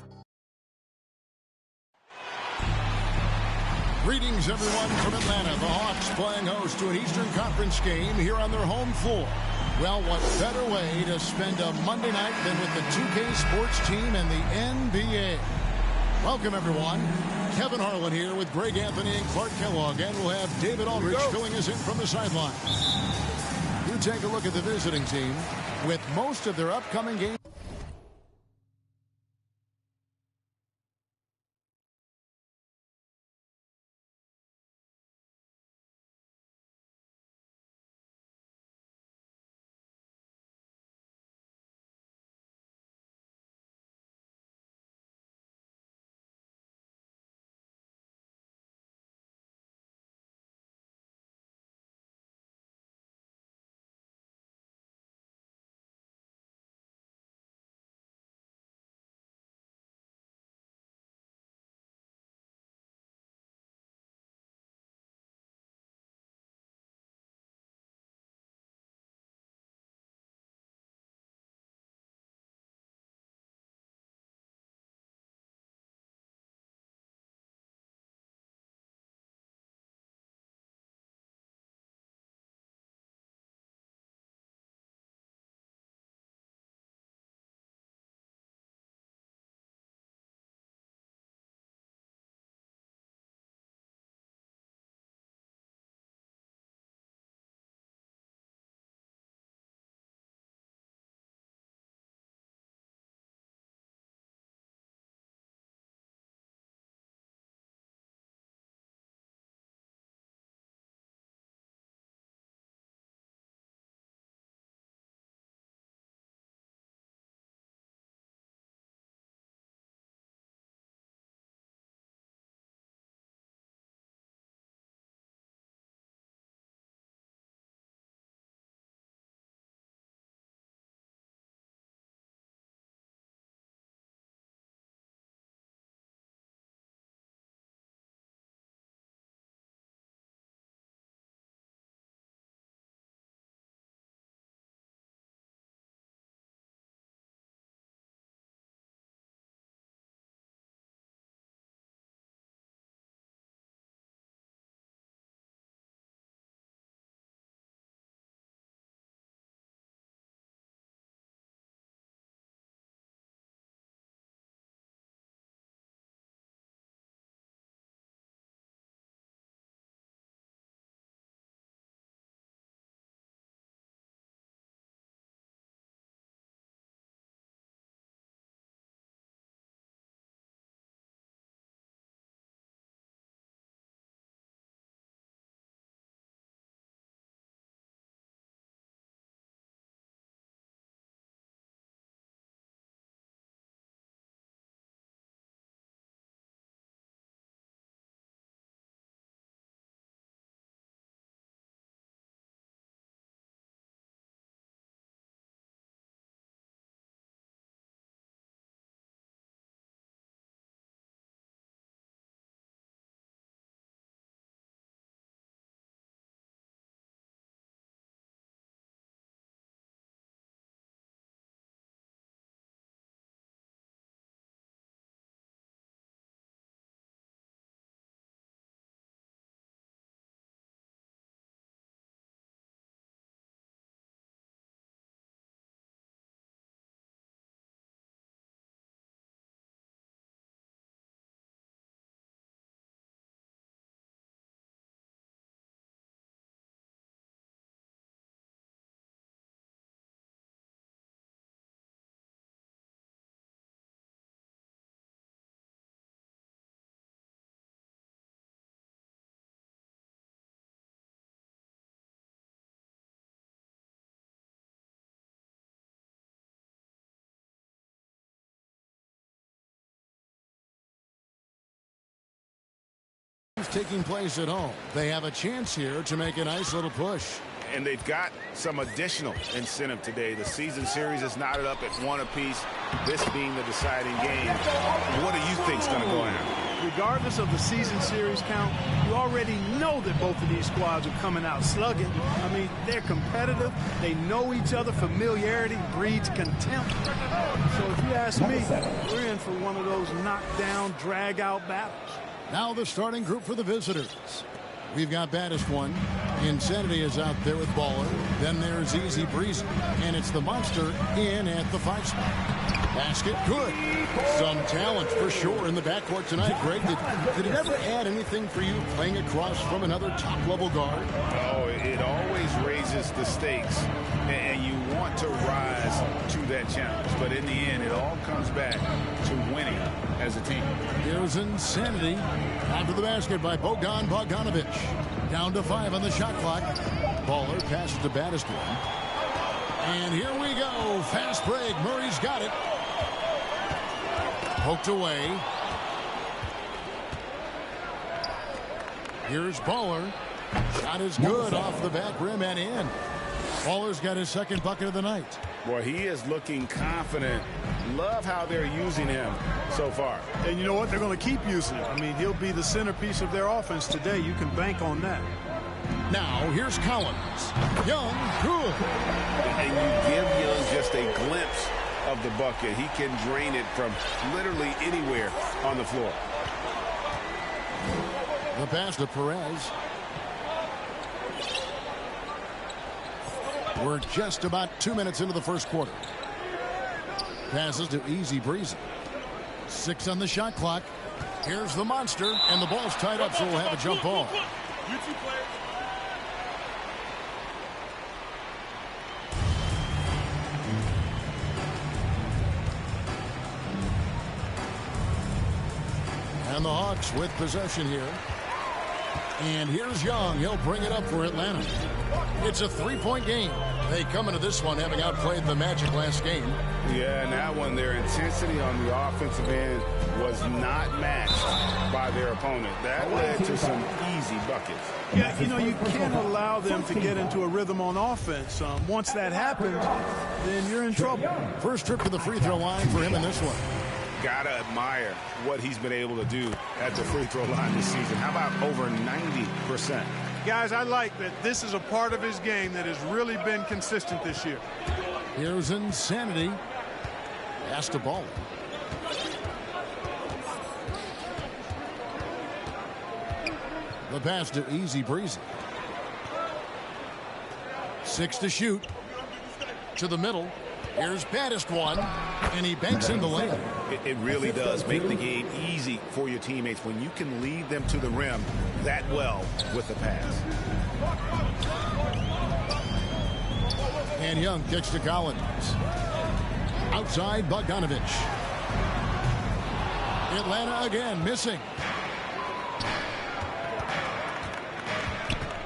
Greetings, everyone, from Atlanta. The Hawks playing host to an Eastern Conference game here on their home floor. Well, what better way to spend a Monday night than with the 2K Sports team and the NBA? Welcome, everyone. Kevin Harlan here with Greg Anthony and Clark Kellogg, and we'll have David Aldridge filling us in from the sideline. You take a look at the visiting team with most of their upcoming games. Taking place at home. They have a chance here to make a nice little push. And they've got some additional incentive today. The season series is knotted up at 1 apiece, this being the deciding game. What do you think is going to go down? Regardless of the season series count, you already know that both of these squads are coming out slugging. I mean, they're competitive. They know each other. Familiarity breeds contempt. So if you ask me, we're in for one of those knockdown, drag-out battles. Now the starting group for the visitors. We've got baddest one. Insanity is out there with Baller. Then there's Easy Breezy. And it's the Monster in at the 5 spot. Basket, good. Some talent for sure in the backcourt tonight. Greg, did it ever add anything for you playing across from another top-level guard? Oh, it always raises the stakes. And you want to rise to that challenge. But in the end, it all comes back to winning as a team. Here's Insanity. After the basket by Bogan Bogdanovic. Down to 5 on the shot clock. Baller passes to baddest one. And here we go. Fast break. Murray's got it. Poked away. Here's Baller. Shot is good off the back rim and in. Baller's got his second bucket of the night. Boy, he is looking confident. Love how they're using him so far. And you know what? They're going to keep using him. I mean, he'll be the centerpiece of their offense today. You can bank on that. Now, here's Collins. Young, good. And you give Young just a glimpse of the bucket. He can drain it from literally anywhere on the floor. The pass to Perez. We're just about 2 minutes into the first quarter. Passes to Easy Breezy. 6 on the shot clock. Here's the Monster, and the ball's tied up, so we'll have a jump ball. And the Hawks with possession here. And here's Young. He'll bring it up for Atlanta. It's a 3-point game. They come into this one having outplayed the Magic last game. Yeah, and that one, their intensity on the offensive end was not matched by their opponent. That led to some easy buckets. Yeah, you know, you can't allow them to get into a rhythm on offense. Once that happens, then you're in trouble. First trip to the free throw line for him in this one. Gotta admire what he's been able to do at the free throw line this season. How about over 90%? Guys, I like that this is a part of his game that has really been consistent this year. Here's Insanity. Pass to Baller. The pass to Easy Breezy. 6 to shoot. To the middle. Here's baddest one, and he banks in the layup. It really does make the game easy for your teammates when you can lead them to the rim that well with the pass. And Young kicks to Collins. Outside Bogdanovic. Atlanta again missing.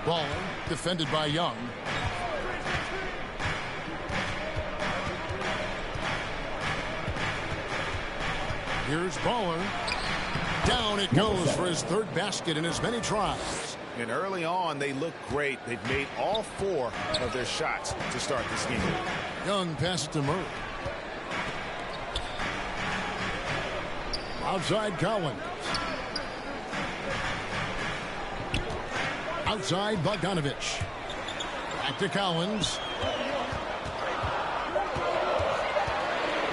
Ball defended by Young. Here's Baller. Down it goes for his third basket in as many tries. And early on, they look great. They've made all 4 of their shots to start this game. Young passes to Murray. Outside Collins. Outside Bogdanovic. Back to Collins.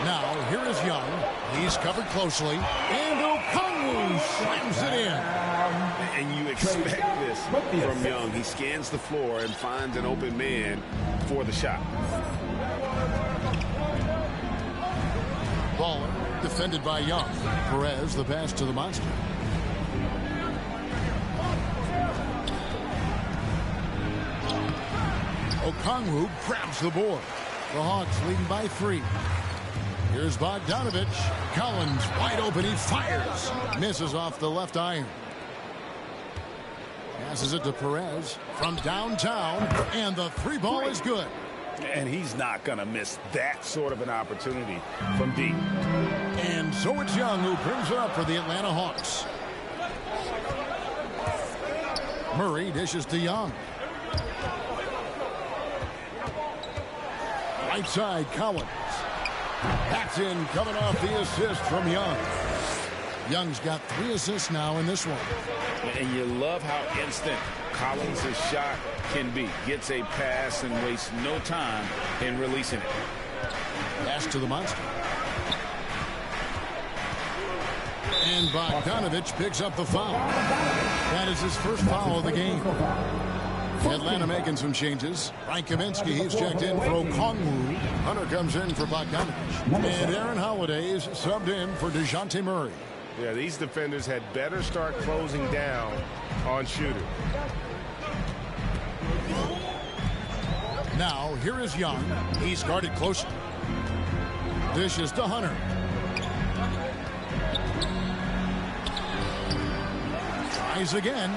Now, here is Young. He's covered closely. And Okongwu slams it in. And you expect this from Young. He scans the floor and finds an open man for the shot. Baller defended by Young. Perez, the pass to the Monster. Okongwu grabs the board. The Hawks leading by 3. Here's Bogdanovic. Collins wide open. He fires. Misses off the left iron. Passes it to Perez from downtown. And the 3 ball is good. And he's not going to miss that sort of an opportunity from deep. And so it's Young who brings it up for the Atlanta Hawks. Murray dishes to Young. Right side, Collins. That's in, coming off the assist from Young. Young's got 3 assists now in this one. And you love how instant Collins' shot can be. Gets a pass and wastes no time in releasing it. Pass to the monster. And Bogdanovich picks up the foul. That is his first foul of the game. Atlanta making some changes. Frank Kaminsky, he's checked in for Okongwu. Hunter comes in for Bogdanovich. And Aaron Holiday is subbed in for DeJounte Murray. Yeah, these defenders had better start closing down on shooters. Now, here is Young. He's guarded closely. Dishes to Hunter. Tries again,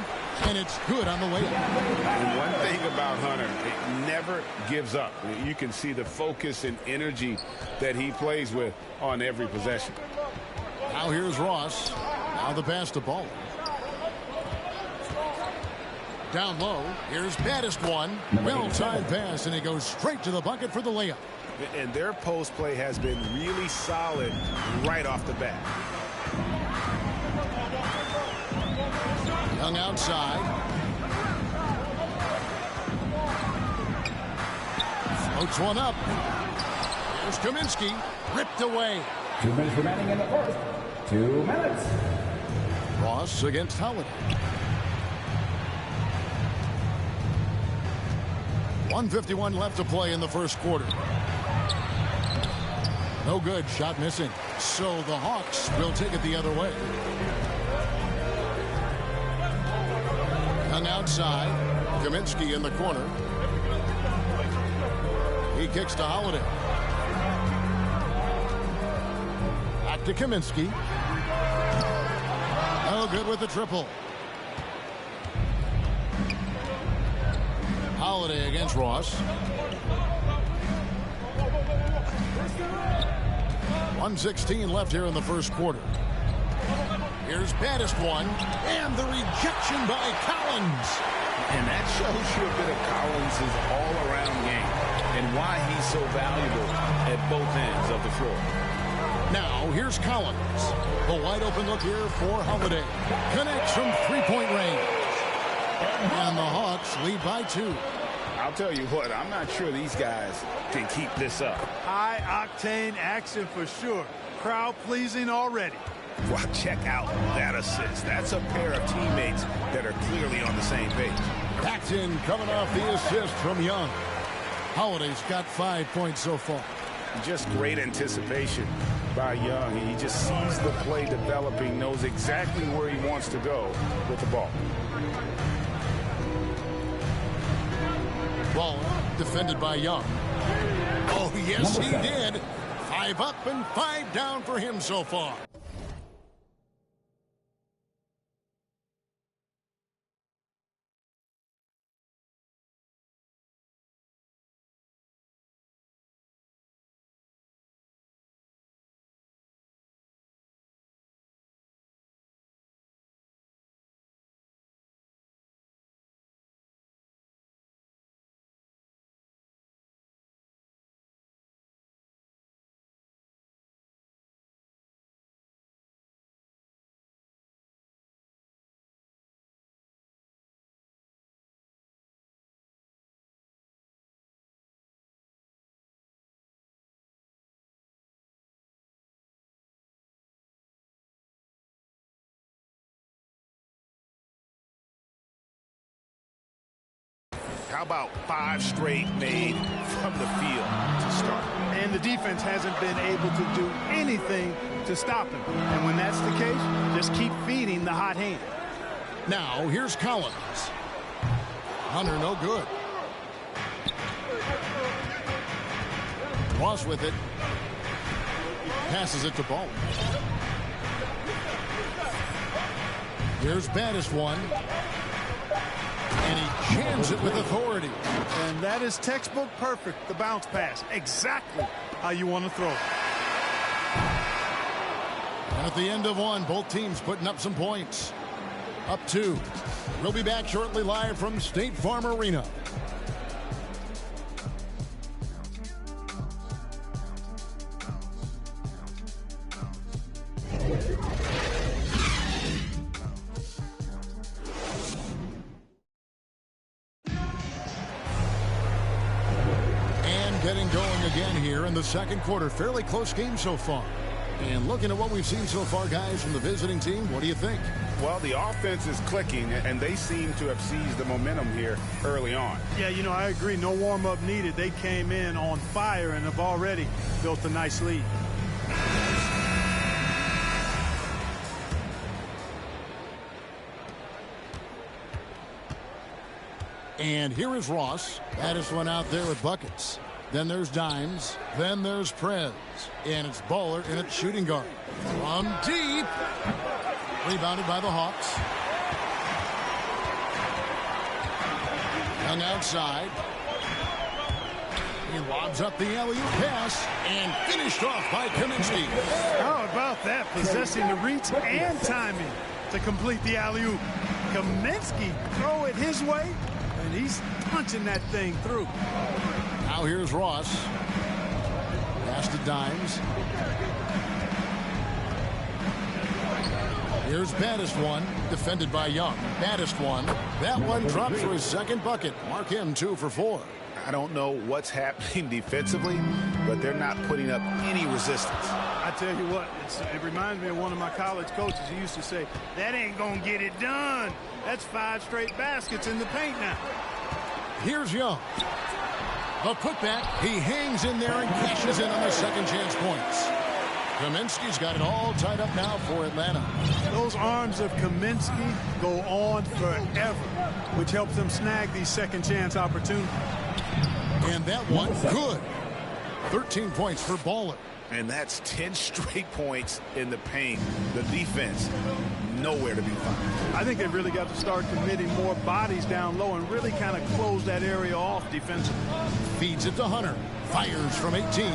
and it's good on the way up. And one thing about Hunter, it never gives up. You can see the focus and energy that he plays with on every possession. Now here's Ross. Now the pass to Ball. Down low. Here's baddest one. Well-timed pass, and he goes straight to the bucket for the layup. And their post play has been really solid right off the bat. Young outside. Floats one up. Here's Kaminsky. Ripped away. 2 minutes remaining in the first. 2 minutes. Ross against Howard. 1:51 left to play in the first quarter. No good. Shot missing. So the Hawks will take it the other way. Young outside. Kaminsky in the corner. He kicks to Holiday. Back to Kaminsky. No good with the triple. Holiday against Ross. 1:16 left here in the first quarter. Here's baddest one, and the rejection by Collins. And that shows you a bit of Collins' all-around game and why he's so valuable at both ends of the floor. Now, here's Collins. The wide-open look here for Holiday. Connects from three-point range. And the Hawks lead by 2. I'll tell you what, I'm not sure these guys can keep this up. High-octane action for sure. Crowd-pleasing already. Well, check out that assist. That's a pair of teammates that are clearly on the same page. That's in, coming off the assist from Young. Holiday's got 5 points so far. Just great anticipation by Young. He just sees the play developing, knows exactly where he wants to go with the ball. Ball defended by Young. Oh, yes, he did. 5 up and 5 down for him so far. How about 5 straight made from the field to start? And the defense hasn't been able to do anything to stop him. And when that's the case, just keep feeding the hot hand. Now, here's Collins. Hunter, no good. Ross with it. Passes it to Ball. Here's baddest one. And he jams it with authority. And that is textbook perfect, the bounce pass. Exactly how you want to throw it. At the end of one, both teams putting up some points. Up 2. We'll be back shortly live from State Farm Arena. And getting going again here in the second quarter. Fairly close game so far. And looking at what we've seen so far, guys, from the visiting team, what do you think? Well, the offense is clicking, and they seem to have seized the momentum here early on. Yeah, you know, I agree. No warm-up needed. They came in on fire and have already built a nice lead. And here is Ross. Baddest one out there with buckets. Then there's Dimes. Then there's Prez. And it's Baller in its shooting guard. From deep. Rebounded by the Hawks. Young outside. He lobs up the alley-oop pass. And finished off by Kaminsky. How about that? Possessing the reach and timing to complete the alley-oop. Kaminsky throw it his way. And he's punching that thing through. Now here's Ross. Pass to Dimes. Here's Baddest one. Defended by Young. Baddest one. That one drops for his second bucket. Mark him 2 for 4. I don't know what's happening defensively, but they're not putting up any resistance. I tell you what, it reminds me of one of my college coaches. He used to say, that ain't going to get it done. That's 5 straight baskets in the paint now. Here's Young. The putback. He hangs in there and cashes in on the second chance points. Kaminsky's got it all tied up now for Atlanta. Those arms of Kaminsky go on forever, which helps them snag these second chance opportunities. And that one, good. 13 points for Baller. And that's 10 straight points in the paint. The defense, nowhere to be found. I think they really got to start committing more bodies down low and really kind of close that area off defensively. Feeds it to Hunter. Fires from 18.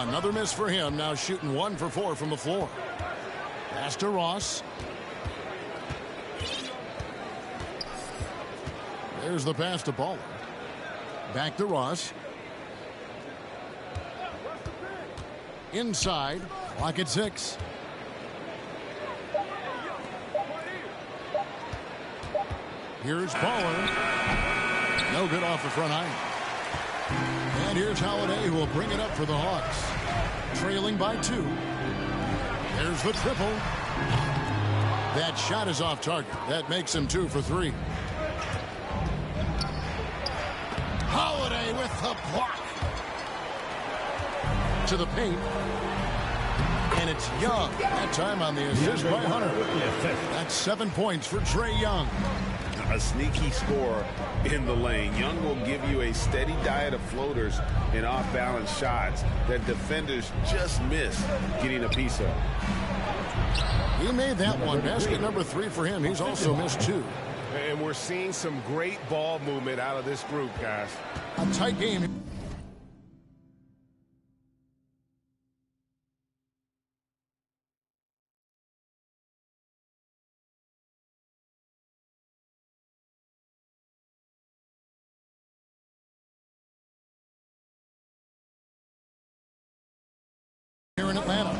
Another miss for him. Now shooting 1 for 4 from the floor. Pass to Ross. There's the pass to Baller. Back to Ross. Inside. Clock at 6. Here's Baller. No good off the front iron. And here's Holiday, who will bring it up for the Hawks. Trailing by 2. There's the triple. That shot is off target. That makes him 2 for 3. Holiday with the block. To the paint. And it's Young. That time on the assist by Hunter. That's 7 points for Trae Young. A sneaky scorer in the lane. Young will give you a steady diet of floaters and off-balance shots that defenders just miss getting a piece of. He made that one. Basket number 3 for him. He's also missed 2. And we're seeing some great ball movement out of this group, guys. A tight game. Here in Atlanta.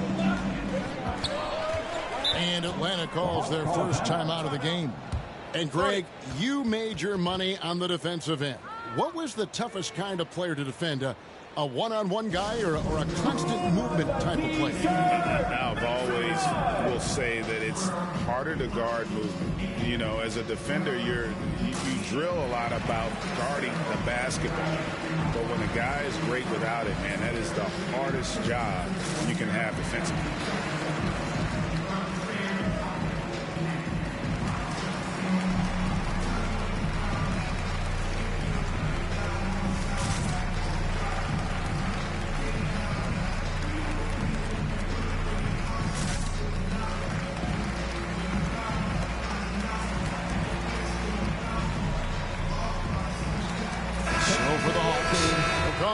And Atlanta calls their first time out of the game. And Greg, you made your money on the defensive end. What was the toughest kind of player to defend? A one-on-one guy or a constant movement type of player? I've always will say that it's harder to guard movement. You know, as a defender, you drill a lot about guarding the basketball. But when a guy is great without it, man, that is the hardest job you can have defensively.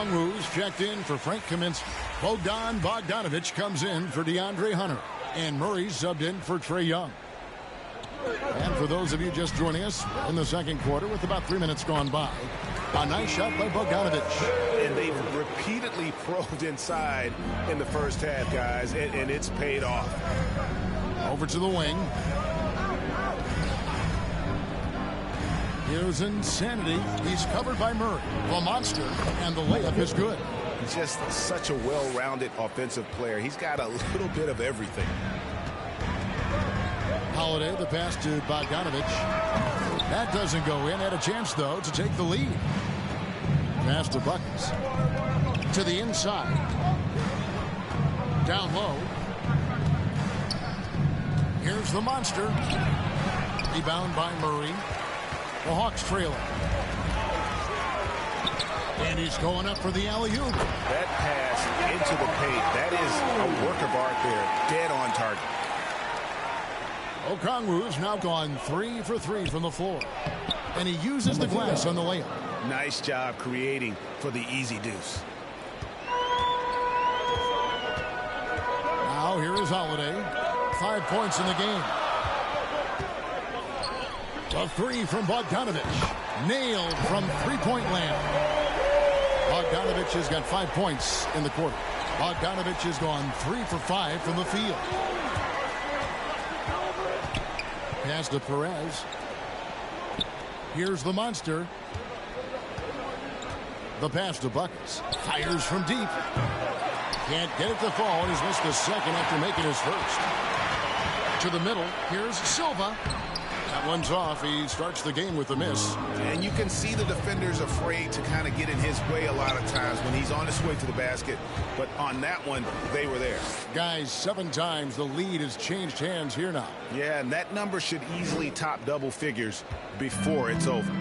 Who's checked in for Frank Kaminsky. Bogdan Bogdanovic comes in for DeAndre Hunter. And Murray subbed in for Trae Young. And for those of you just joining us in the second quarter with about 3 minutes gone by, a nice shot by Bogdanovich. And they've repeatedly probed inside in the first half, guys, and it's paid off. Over to the wing. Here's Insanity. He's covered by Murray. The monster, and the layup is good. Just such a well-rounded offensive player. He's got a little bit of everything. Holiday, the pass to Bogdanovich. That doesn't go in. Had a chance, though, to take the lead. Pass to Buckets. To the inside. Down low. Here's the monster. Rebound by Murray. The Hawks trailing. And he's going up for the alley-oop. That pass into the paint, that is a work of art there. Dead on target. Okongwu's now gone 3 for 3 from the floor. And he uses the glass on the layup. Nice job creating for the easy deuce. Now here is Holiday. 5 points in the game. A 3 from Bogdanovich. Nailed from three-point land. Bogdanovich has got 5 points in the quarter. Bogdanovich has gone 3 for 5 from the field. Pass to Perez. Here's the monster. The pass to Buckets. Fires from deep. Can't get it to fall, and he's missed a second after making his first. To the middle. Here's Silva. That one's off. He starts the game with a miss. And you can see the defender's afraid to kind of get in his way a lot of times when he's on his way to the basket. But on that one, they were there. Guys, 7 times the lead has changed hands here now. Yeah, and that number should easily top double figures before it's over.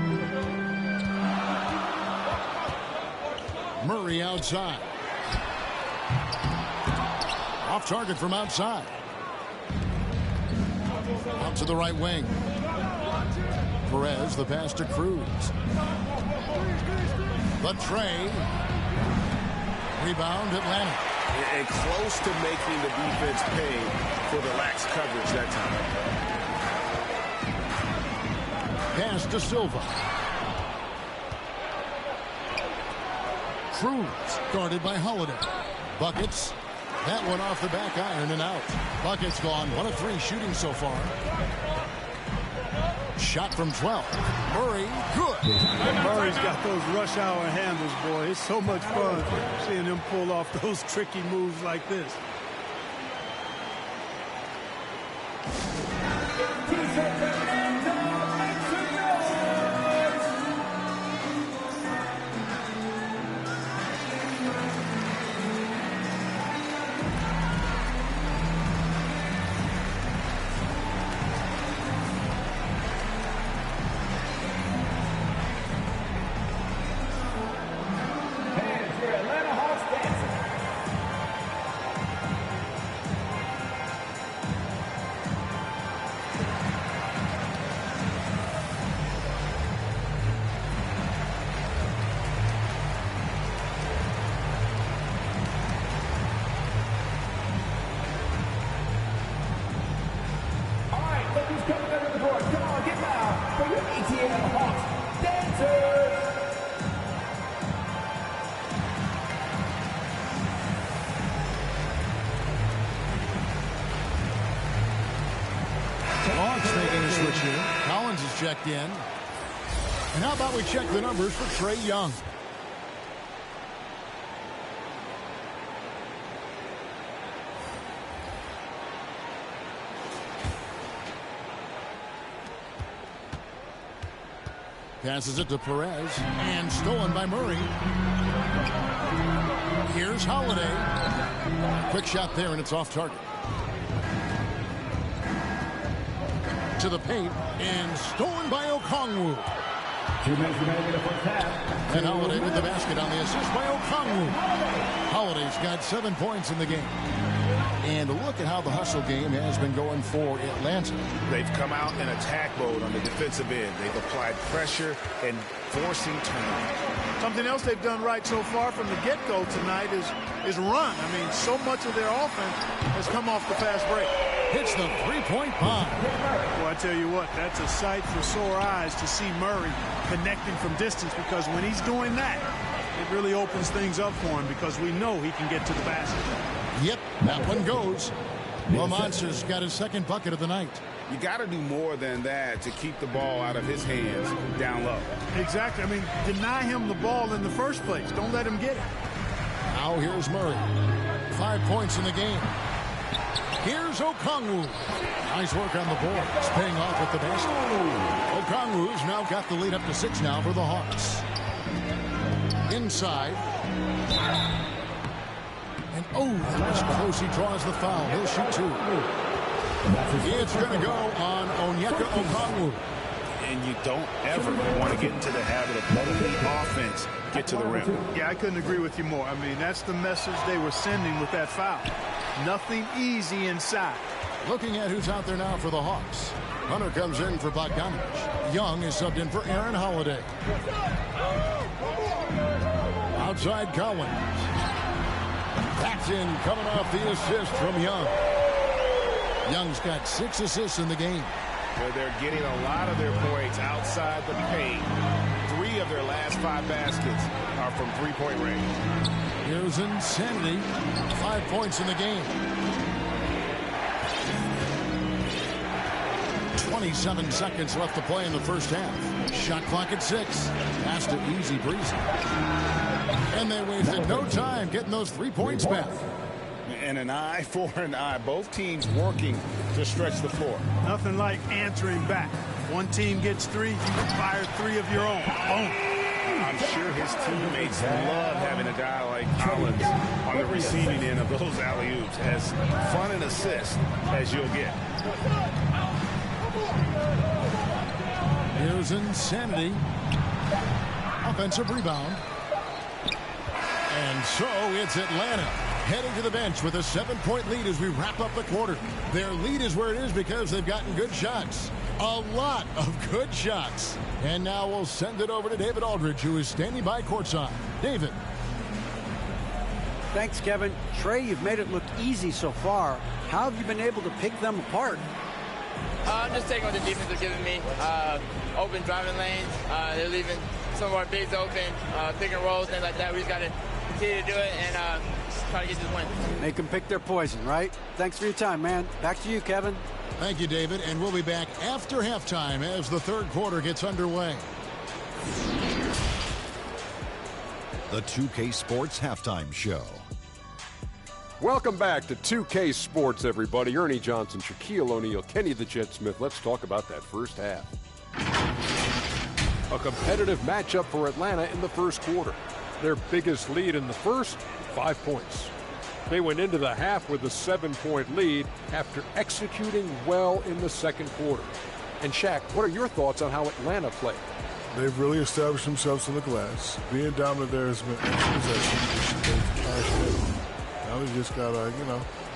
Murray outside. Off target from outside. Out to the right wing. Perez, the pass to Cruz. The tray. Rebound, Atlanta. And close to making the defense pay for the lax coverage that time. Pass to Silva. Cruz, guarded by Holiday. Buckets. That one off the back iron and out. Buckets gone 1 of 3 shooting so far. Shot from 12. Murray, good. Murray's got those rush hour handles, boy. It's so much fun seeing him pull off those tricky moves like this. Checked in. And how about we check the numbers for Trae Young? Passes it to Perez and stolen by Murray. Here's Holiday. Quick shot there and it's off target. To the paint and stolen by Okongwu. 2 minutes remaining in the first half. And Holiday with the basket on the assist by Okongwu. Holiday's got 7 points in the game. And look at how the hustle game has been going for Atlanta. They've come out in attack mode on the defensive end. They've applied pressure and forcing turnovers. Something else they've done right so far from the get-go tonight is run. I mean, so much of their offense has come off the fast break. hits the three-point bomb. Well, I tell you what, that's a sight for sore eyes to see Murray connecting from distance, because when he's doing that, it really opens things up for him, because we know he can get to the basket. Yep, that one goes. The Monster's got his second bucket of the night. You got to do more than that to keep the ball out of his hands down low. Exactly. I mean, deny him the ball in the first place. Don't let him get it. Now here's Murray. 5 points in the game. Here's Okongwu. Nice work on the boards. Paying off with the basket. Okongwu's now got the lead up to 6 now for the Hawks. Inside. And that was close. He draws the foul. He'll shoot 2. It's going to go on Onyeka Okongwu. And you don't ever want to get into the habit of letting the offense get to the rim. Yeah, I couldn't agree with you more. I mean, that's the message they were sending with that foul. Nothing easy inside. Looking at who's out there now for the Hawks. Hunter comes in for Bogdanovich. Young is subbed in for Aaron Holiday. Outside Collins. That's in, coming off the assist from Young. Young's got 6 assists in the game. Well, they're getting a lot of their points outside the paint. 3 of their last 5 baskets are from three-point range. Here's Insanity. 5 points in the game. 27 seconds left to play in the first half. Shot clock at 6. Passed it easy breezy. And they wasted no time getting those 3 points back. And an eye for an eye. Both teams working to stretch the floor. Nothing like answering back. One team gets 3, you fire 3 of your own. Boom. I'm sure his teammates love having a guy like Collins on the receiving end of those alley-oops. As fun an assist as you'll get. Here's Insanity. Offensive rebound. And so it's Atlanta heading to the bench with a 7-point lead as we wrap up the quarter. Their lead is where it is because they've gotten good shots. A lot of good shots. And now we'll send it over to David Aldridge, who is standing by courtside. David. Thanks, Kevin. Trey, you've made it look easy so far. How have you been able to pick them apart? I'm just taking what the defense are giving me. Open driving lanes. They're leaving some of our bigs open, pick and rolls, things like that. We just got to continue to do it and try to get this win. Make them pick their poison, right? Thanks for your time, man. Back to you, Kevin. Thank you, David. And we'll be back after halftime as the third quarter gets underway. The 2K Sports Halftime Show. Welcome back to 2K Sports, everybody. Ernie Johnson, Shaquille O'Neal, Kenny the Jet Smith. Let's talk about that first half. A competitive matchup for Atlanta in the first quarter. Their biggest lead in the first, 5 points. They went into the half with a 7-point lead after executing well in the second quarter. And Shaq, what are your thoughts on how Atlanta played? They've really established themselves in the glass. Being dominant there has been possession. They've cashed in. Now they just got to,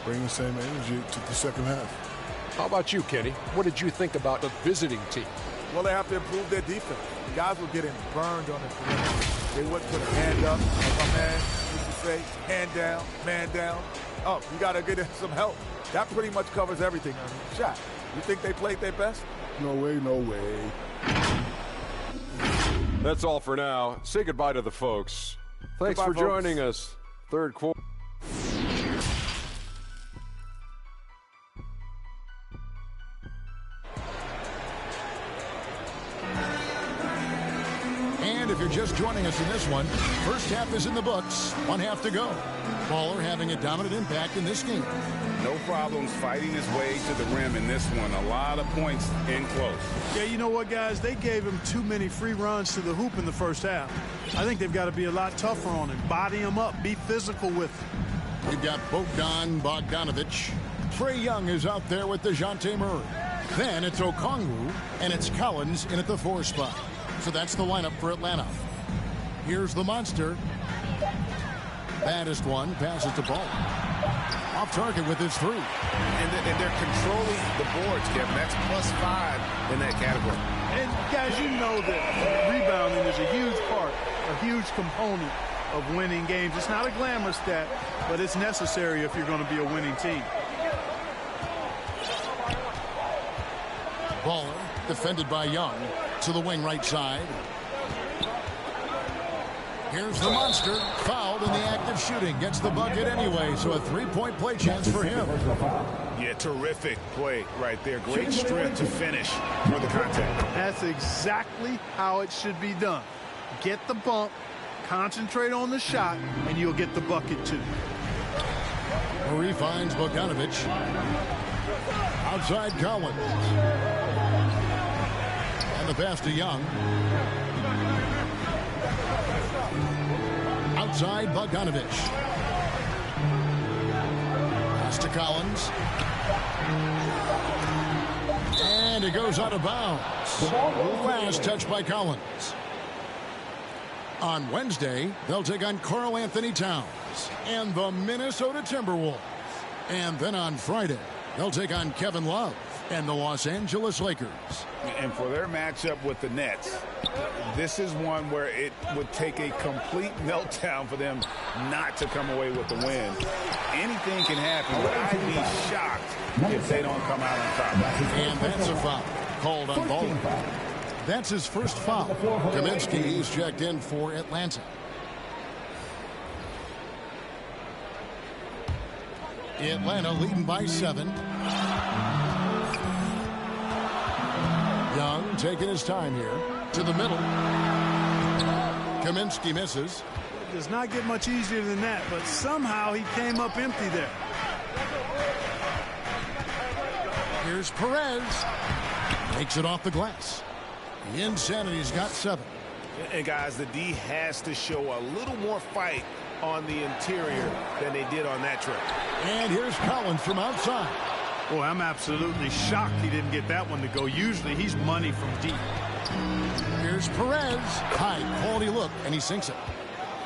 bring the same energy to the second half. How about you, Kenny? What did you think about the visiting team? Well, they have to improve their defense. The guys were getting burned on the perimeter. They wouldn't put a hand up, like my man used to say, hand down, man down. Oh, you got to get some help. That pretty much covers everything. Shaq, you think they played their best? No way, no way. That's all for now. Say goodbye to the folks. Thanks for joining us. Third quarter. And if you're just joining us in this one, first half is in the books. 1 half to go. Baller having a dominant impact in this game. No problems fighting his way to the rim in this one. A lot of points in close. Yeah, you know what, guys? They gave him too many free runs to the hoop in the first half. I think they've got to be a lot tougher on him. Body him up. Be physical with him. We've got Bogdanovich. Trae Young is out there with DeJounte Murray. Then it's Okongwu, and it's Collins in at the 4 spot. So that's the lineup for Atlanta. Here's the monster. Baddest one passes the ball. Off target with his 3. And they're controlling the boards, Kevin. That's +5 in that category. And, guys, you know that rebounding is a huge part, a huge component of winning games. It's not a glamour stat, but it's necessary if you're going to be a winning team. Baller, defended by Young, to the wing right side. Here's the monster, fouled in the act of shooting. Gets the bucket anyway, so a three-point play chance for him. Yeah, terrific play right there. Great strength to finish for the contact. That's exactly how it should be done. Get the bump, concentrate on the shot, and you'll get the bucket too. Murray finds Bogdanovich. Outside Collins. And the pass to Young. Outside Bogdanovich. Pass to Collins. And it goes out of bounds. Last touch by Collins. On Wednesday, they'll take on Karl Anthony Towns and the Minnesota Timberwolves. And then on Friday, they'll take on Kevin Love and the Los Angeles Lakers. And for their matchup with the Nets, this is one where it would take a complete meltdown for them not to come away with the win. Anything can happen, but I'd be shocked if they don't come out on top. And that's a foul called on Bowling. That's his first foul. Kaminsky is checked in for Atlanta. Atlanta leading by 7. Young taking his time here to the middle. Kaminsky misses. It does not get much easier than that, but somehow he came up empty there. Here's Perez. Takes it off the glass. The Insanity's got 7. And guys, the D has to show a little more fight on the interior than they did on that trip. And here's Collins from outside. Boy, I'm absolutely shocked he didn't get that one to go. Usually he's money from deep. Here's Perez. High quality look, and he sinks it.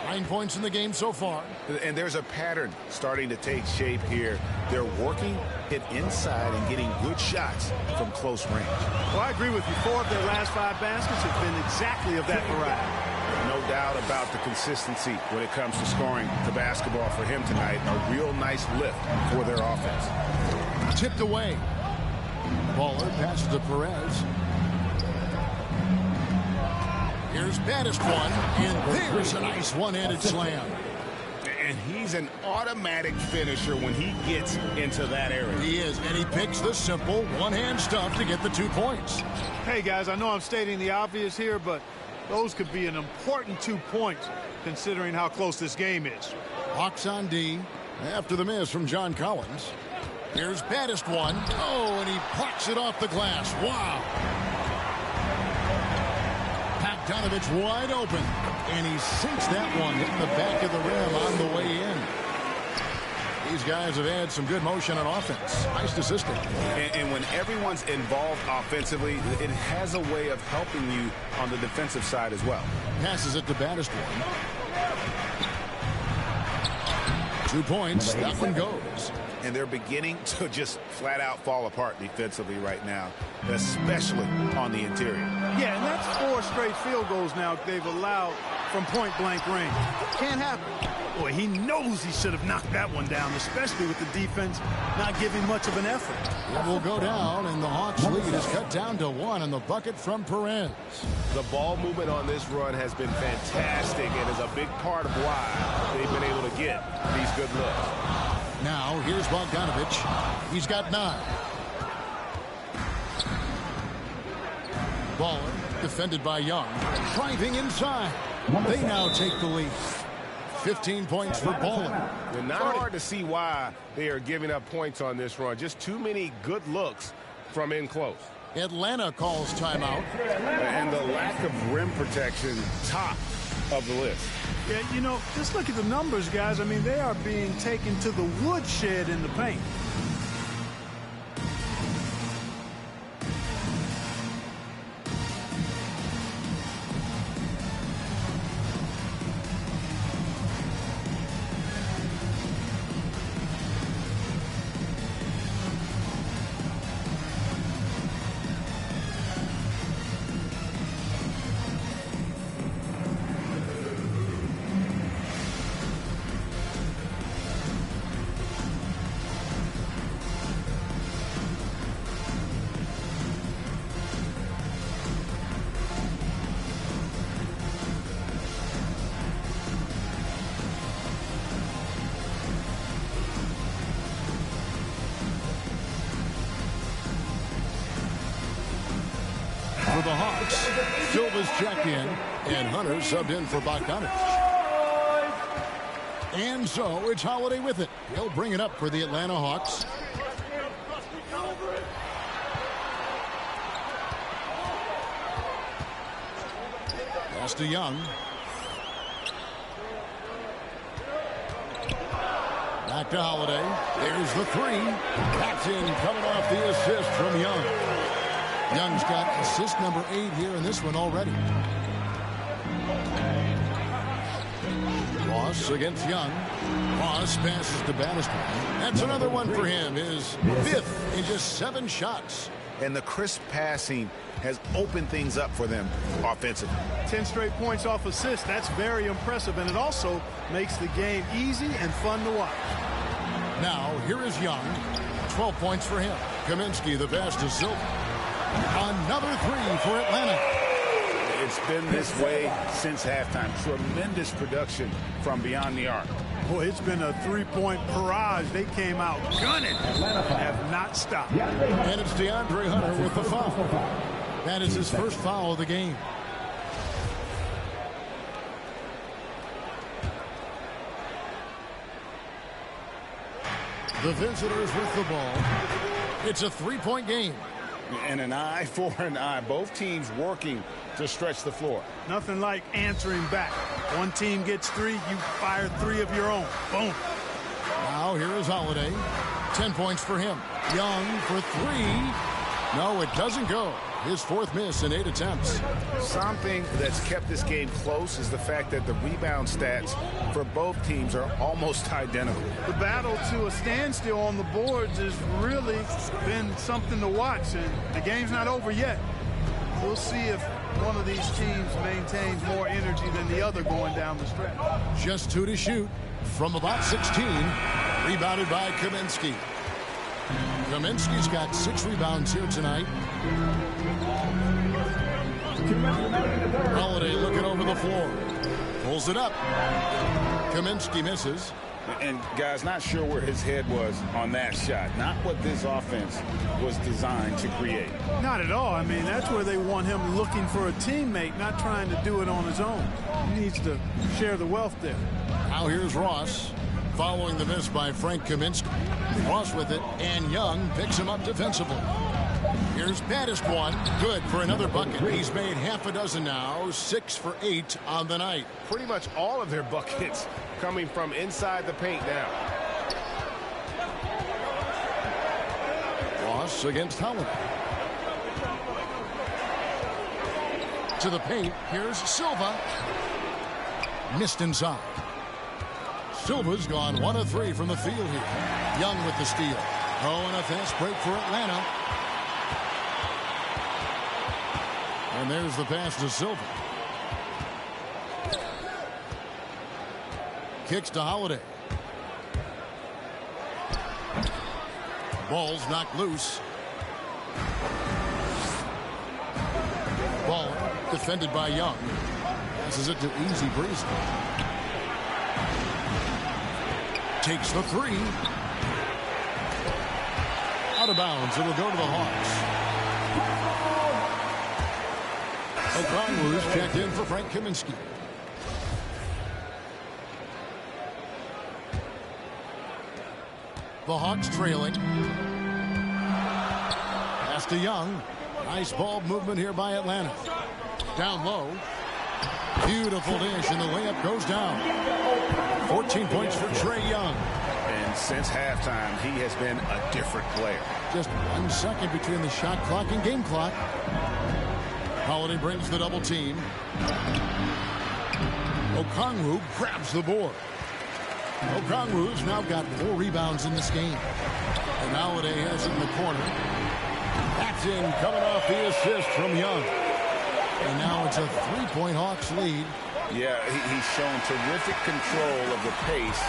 9 points in the game so far. And there's a pattern starting to take shape here. They're working it inside and getting good shots from close range. Well, I agree with you. 4 of their last 5 baskets have been exactly of that variety. No doubt about the consistency when it comes to scoring the basketball for him tonight. A real nice lift for their offense. Tipped away. Baller passes to Perez. Here's baddest one, and there's a nice one-handed slam. And he's an automatic finisher when he gets into that area. He is, and he picks the simple one-hand stuff to get the 2 points. Hey, guys, I know I'm stating the obvious here, but those could be an important 2 points considering how close this game is. Hawks on D after the miss from John Collins. Here's baddest one. Oh, and he plucks it off the glass. Wow. Bogdanovich wide open, and he sinks that one, hitting the back of the rim on the way in. These guys have had some good motion on offense. Nice assisting. And when everyone's involved offensively, it has a way of helping you on the defensive side as well. Passes it to baddest one. 2 points. That one goes. And they're beginning to just flat out fall apart defensively right now, especially on the interior. Yeah, and that's 4 straight field goals now they've allowed from point-blank range. Can't happen. Boy, he knows he should have knocked that one down, especially with the defense not giving much of an effort. It will go down, and the Hawks lead is cut down to 1 on the bucket from Perez. The ball movement on this run has been fantastic and is a big part of why they've been able to get these good looks. Now, here's Bogdanovich. He's got 9. Baller, defended by Young. Driving inside. They now take the lead. 15 points for Baller. It's not hard to see why they are giving up points on this run. Just too many good looks from in close. Atlanta calls timeout. And the lack of rim protection, top of the list. Yeah, you know, just look at the numbers, guys. I mean, they are being taken to the woodshed in the paint. for the Hawks. Silva's checked in, and Hunter subbed in for Bogdanovich. And so it's Holiday with it. He'll bring it up for the Atlanta Hawks. Pass to Young. Back to Holiday. There's the three. That's in, coming off the assist from Young. Young's got assist number 8 here in this one already. Ross against Young. Ross passes to Bannister. That's another one for him. His 5th in just 7 shots. And the crisp passing has opened things up for them offensively. 10 straight points off assists. That's very impressive, and it also makes the game easy and fun to watch. Now, here is Young. 12 points for him. Kaminsky, the pass to Silva. Another 3 for Atlanta. It's been this way since halftime. Tremendous production from beyond the arc. Boy, it's been a 3-point barrage. They came out gunning. Have not stopped. And it's DeAndre Hunter with the foul. That is his first foul of the game. The visitors with the ball. It's a 3-point game. And an eye for an eye. Both teams working to stretch the floor. Nothing like answering back. One team gets 3, you fire 3 of your own. Boom. Now here is Holiday. 10 points for him. Young for 3. No, it doesn't go. His 4th miss in 8 attempts. Something that's kept this game close is the fact that the rebound stats for both teams are almost identical. The battle to a standstill on the boards has really been something to watch, and the game's not over yet. We'll see if one of these teams maintains more energy than the other going down the stretch. Just 2 to shoot from about 16. Rebounded by Kaminsky. Kaminsky's got 6 rebounds here tonight. Holiday looking over the floor. Pulls it up. Kaminsky misses. And guys, not sure where his head was on that shot. Not what this offense was designed to create. Not at all. I mean, that's where they want him looking for a teammate, not trying to do it on his own. He needs to share the wealth there. Now here's Ross. Following the miss by Frank Kaminsky. Ross with it, and Young picks him up defensively. Here's baddest one. Good for another bucket. He's made half a dozen now. 6 for 8 on the night. Pretty much all of their buckets coming from inside the paint now. Ross against Holiday. To the paint. Here's Silva. Missed inside. Silva's gone 1 of 3 from the field here. Young with the steal. Oh, and a fast break for Atlanta. And there's the pass to Silva. Kicks to Holiday. Ball's knocked loose. Ball defended by Young. Passes it to Easy Breezy. Takes the 3. Out of bounds. It'll go to the Hawks. Okongwu's checked in for Frank Kaminsky. The Hawks trailing. Pass to Young. Nice ball movement here by Atlanta. Down low. Beautiful dish, and the layup goes down. 14 points for Trae Young. And since halftime, he has been a different player. Just 1 second between the shot clock and game clock. Holiday brings the double team. Okongwu grabs the board. Okongwu's now got 4 rebounds in this game. And Holiday has it in the corner. That's in, coming off the assist from Young. And now it's a 3-point Hawks lead. Yeah, he's shown terrific control of the pace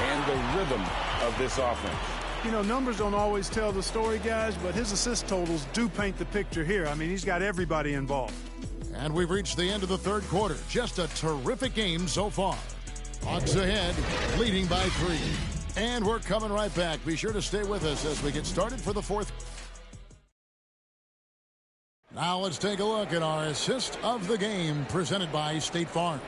and the rhythm of this offense. You know, numbers don't always tell the story, guys, but his assist totals do paint the picture here. I mean, he's got everybody involved. And we've reached the end of the 3rd quarter. Just a terrific game so far. Hawks ahead, leading by 3. And we're coming right back. Be sure to stay with us as we get started for the 4th. Now let's take a look at our assist of the game presented by State Farm.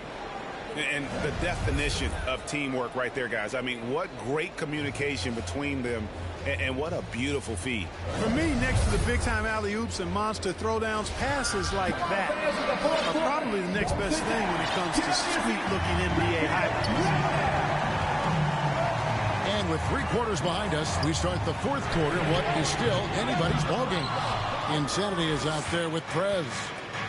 And the definition of teamwork right there, guys. I mean, what great communication between them, and what a beautiful feed. For me, next to the big-time alley-oops and monster throwdowns, passes like that are probably the next best thing when it comes to sweet-looking NBA highlights. And with 3 quarters behind us, we start the 4th quarter, what is still anybody's ballgame. Insanity is out there with Prez.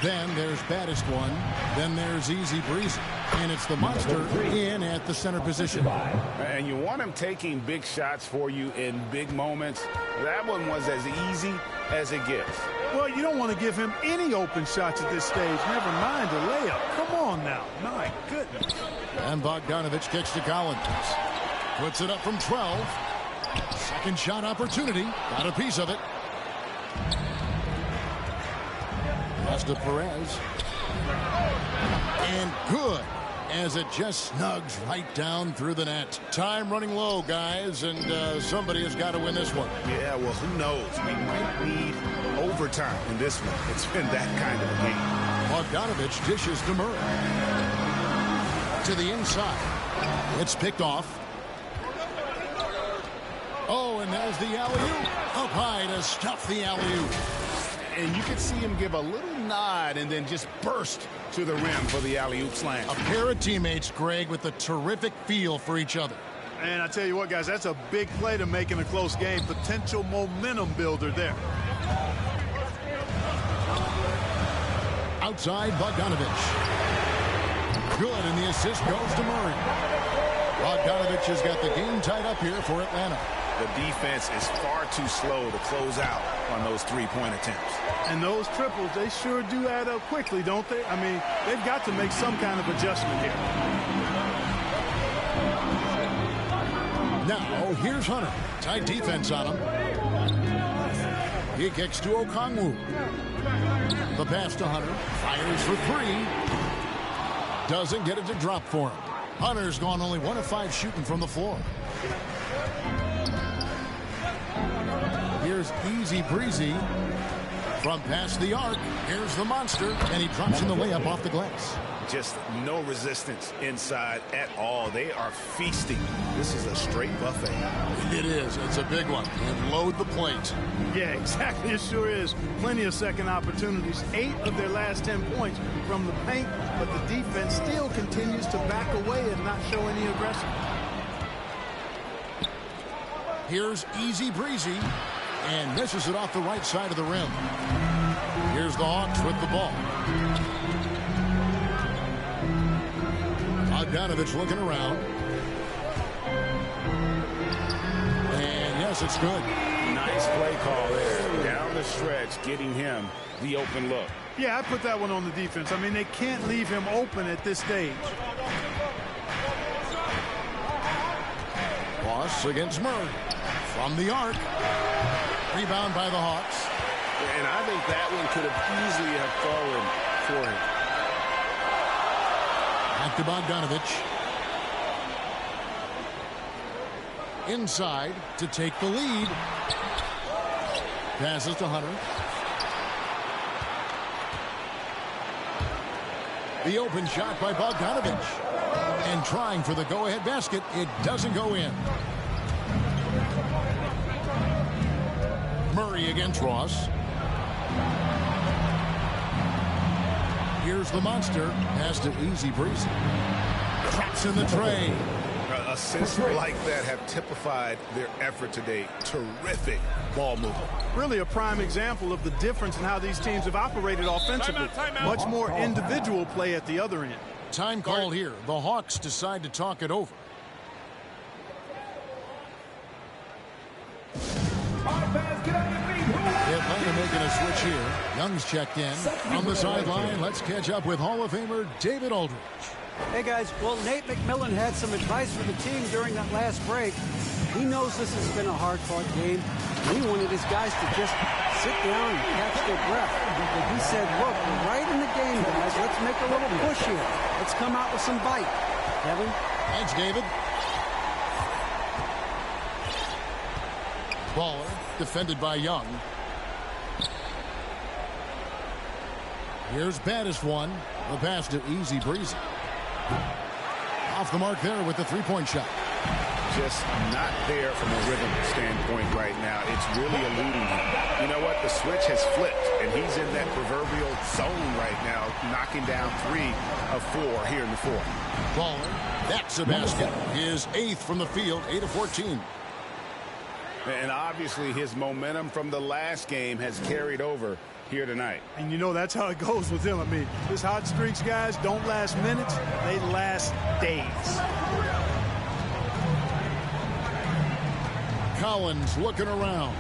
Then there's Baddest One. Then there's Easy Breezy. And it's the monster in at the center position. And you want him taking big shots for you in big moments. That one was as easy as it gets. Well, you don't want to give him any open shots at this stage. Never mind a layup. Come on now. My goodness. And Bogdanovich kicks to Collins. Puts it up from 12. Second shot opportunity. Got a piece of it. Pass to Perez. And good, as it just snugs right down through the net. Time running low, guys, and somebody has got to win this one. Yeah, well, who knows? We might need overtime in this one. It's been that kind of a game. Bogdanovich dishes to Murray. To the inside. It's picked off. Oh, and there's the alley-oop. Up high to stuff the alley-oop. And you could see him give a little nod and then just burst to the rim for the alley-oop slam. A pair of teammates, Greg, with a terrific feel for each other. And I tell you what, guys, that's a big play to make in a close game. Potential momentum builder there. Outside, Bogdanovich. Good, and the assist goes to Murray. Bogdanovich has got the game tied up here for Atlanta. The defense is far too slow to close out on those three-point attempts. And those triples, they sure do add up quickly, don't they? I mean, they've got to make some kind of adjustment here. Now, here's Hunter. Tight defense on him. He kicks to Okongwu. The pass to Hunter. Fires for 3. Doesn't get it to drop for him. Hunter's gone only 1 of 5 shooting from the floor. Here's Easy Breezy from past the arc. Here's the monster, and he drops in the layup off the glass. Just no resistance inside at all. They are feasting. This is a straight buffet. It is. It's a big one. And load the plate. Yeah, exactly. It sure is. Plenty of second opportunities. 8 of their last 10 points from the paint, but the defense still continues to back away and not show any aggression. Here's Easy Breezy, and misses it off the right side of the rim. Here's the Hawks with the ball. Bogdanovich looking around. And yes, it's good. Nice play call there. Down the stretch, getting him the open look. Yeah, I put that one on the defense. I mean, they can't leave him open at this stage. Ross against Murray. From the arc. Rebound by the Hawks. And I think that one could have easily have fallen for him. Back to Bogdanovich. Inside to take the lead. Passes to Hunter. The open shot by Bogdanovich. And trying for the go-ahead basket. It doesn't go in. Murray against Ross. Here's the monster. Pass to Easy Breezy. Traps in the tray. Assists like that have typified their effort today. Terrific ball movement. Really a prime example of the difference in how these teams have operated offensively. Much more individual play at the other end. Time called here. The Hawks decide to talk it over. Atlanta making a switch here. Young's checked in. On the sideline, let's catch up with Hall of Famer David Aldridge. Hey, guys. Well, Nate McMillan had some advice for the team during that last break. He knows this has been a hard-fought game. He wanted his guys to just sit down and catch their breath. But he said, look, we're right in the game, guys. Let's make a little push here. Let's come out with some bite. Kevin? Thanks, David. Baller, defended by Young. Here's baddest one. The pass to Easy Breezy. Off the mark there with the three-point shot. Just not there from a rhythm standpoint right now. It's really eluding him. You know what? The switch has flipped, and he's in that proverbial zone right now, knocking down 3 of 4 here in the fourth. Ball. That's a basket. His 8th from the field, 8 of 14. And obviously his momentum from the last game has carried over here tonight. And you know that's how it goes with him. I mean, his hot streaks, guys, don't last minutes. They last days. Collins looking around.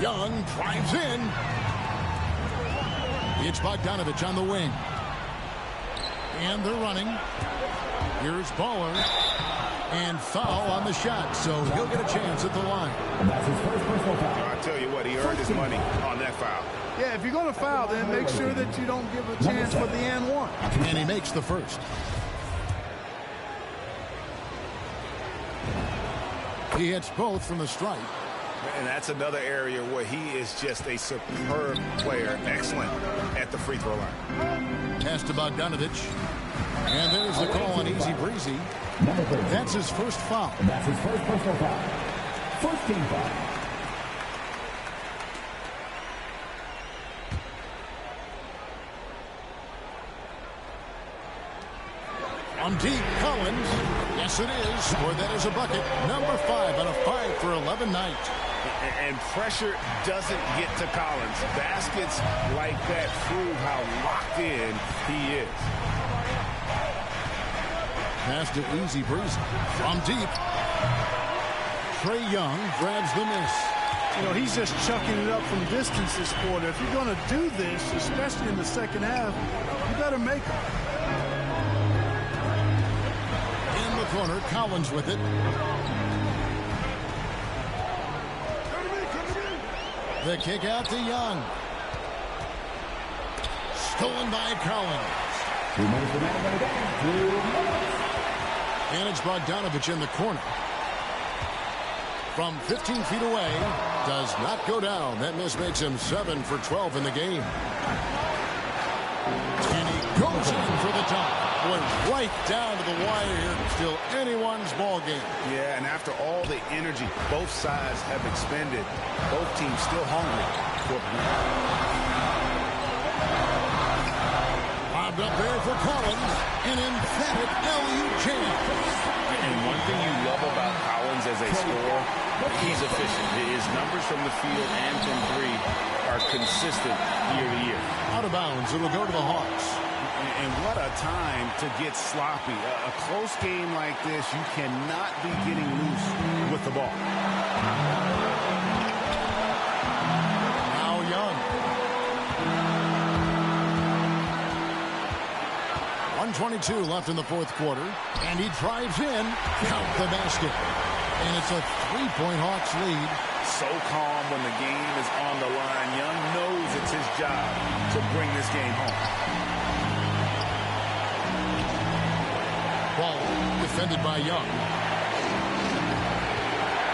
Young drives in. It's Bogdanovich on the wing. And they're running. Here's Baller. And foul on the shot, so he'll get a chance at the line. That's his first personal foul. I'll tell you what, he earned his money on that foul. Yeah, if you're going to foul, then make sure that you don't give a chance for the and one. And he makes the first. He hits both from the stripe. And that's another area where he is just a superb player, excellent at the free throw line. Pass to Bogdanovich. And there's the call on Easy Breezy. That's his first foul. That's his first personal foul. First team foul. On deep, Collins. Yes, it is. Scored that as a bucket. Number 5 on a 5 for 11 night. And pressure doesn't get to Collins. Baskets like that prove how locked in he is. Pass to Easy Breezy. From deep. Trae Young grabs the miss. You know, he's just chucking it up from distance this quarter. If you're going to do this, especially in the second half, you better make them. In the corner, Collins with it. The kick out to Young. Stolen by Collins. 2 minutes remaining in the game. 2 minutes. And it's Bogdanovich in the corner. From 15 feet away, does not go down. That miss makes him 7 for 12 in the game. And he goes in for the top. Boy, right down to the wire here. Still anyone's ball game. Yeah, and after all the energy both sides have expended, both teams still hungry for Bobbed up there for Collins. An emphatic LU jam. And one thing you love about Collins as a scorer, he's efficient. His numbers from the field and from 3 are consistent year to year. Out of bounds, it'll go to the Hawks. And what a time to get sloppy. A close game like this, you cannot be getting loose with the ball. Now Young. 1:22 left in the fourth quarter. And he drives in. Count the basket. And it's a 3-point Hawks lead. So calm when the game is on the line. Young knows it's his job to bring this game home. Ball defended by Young.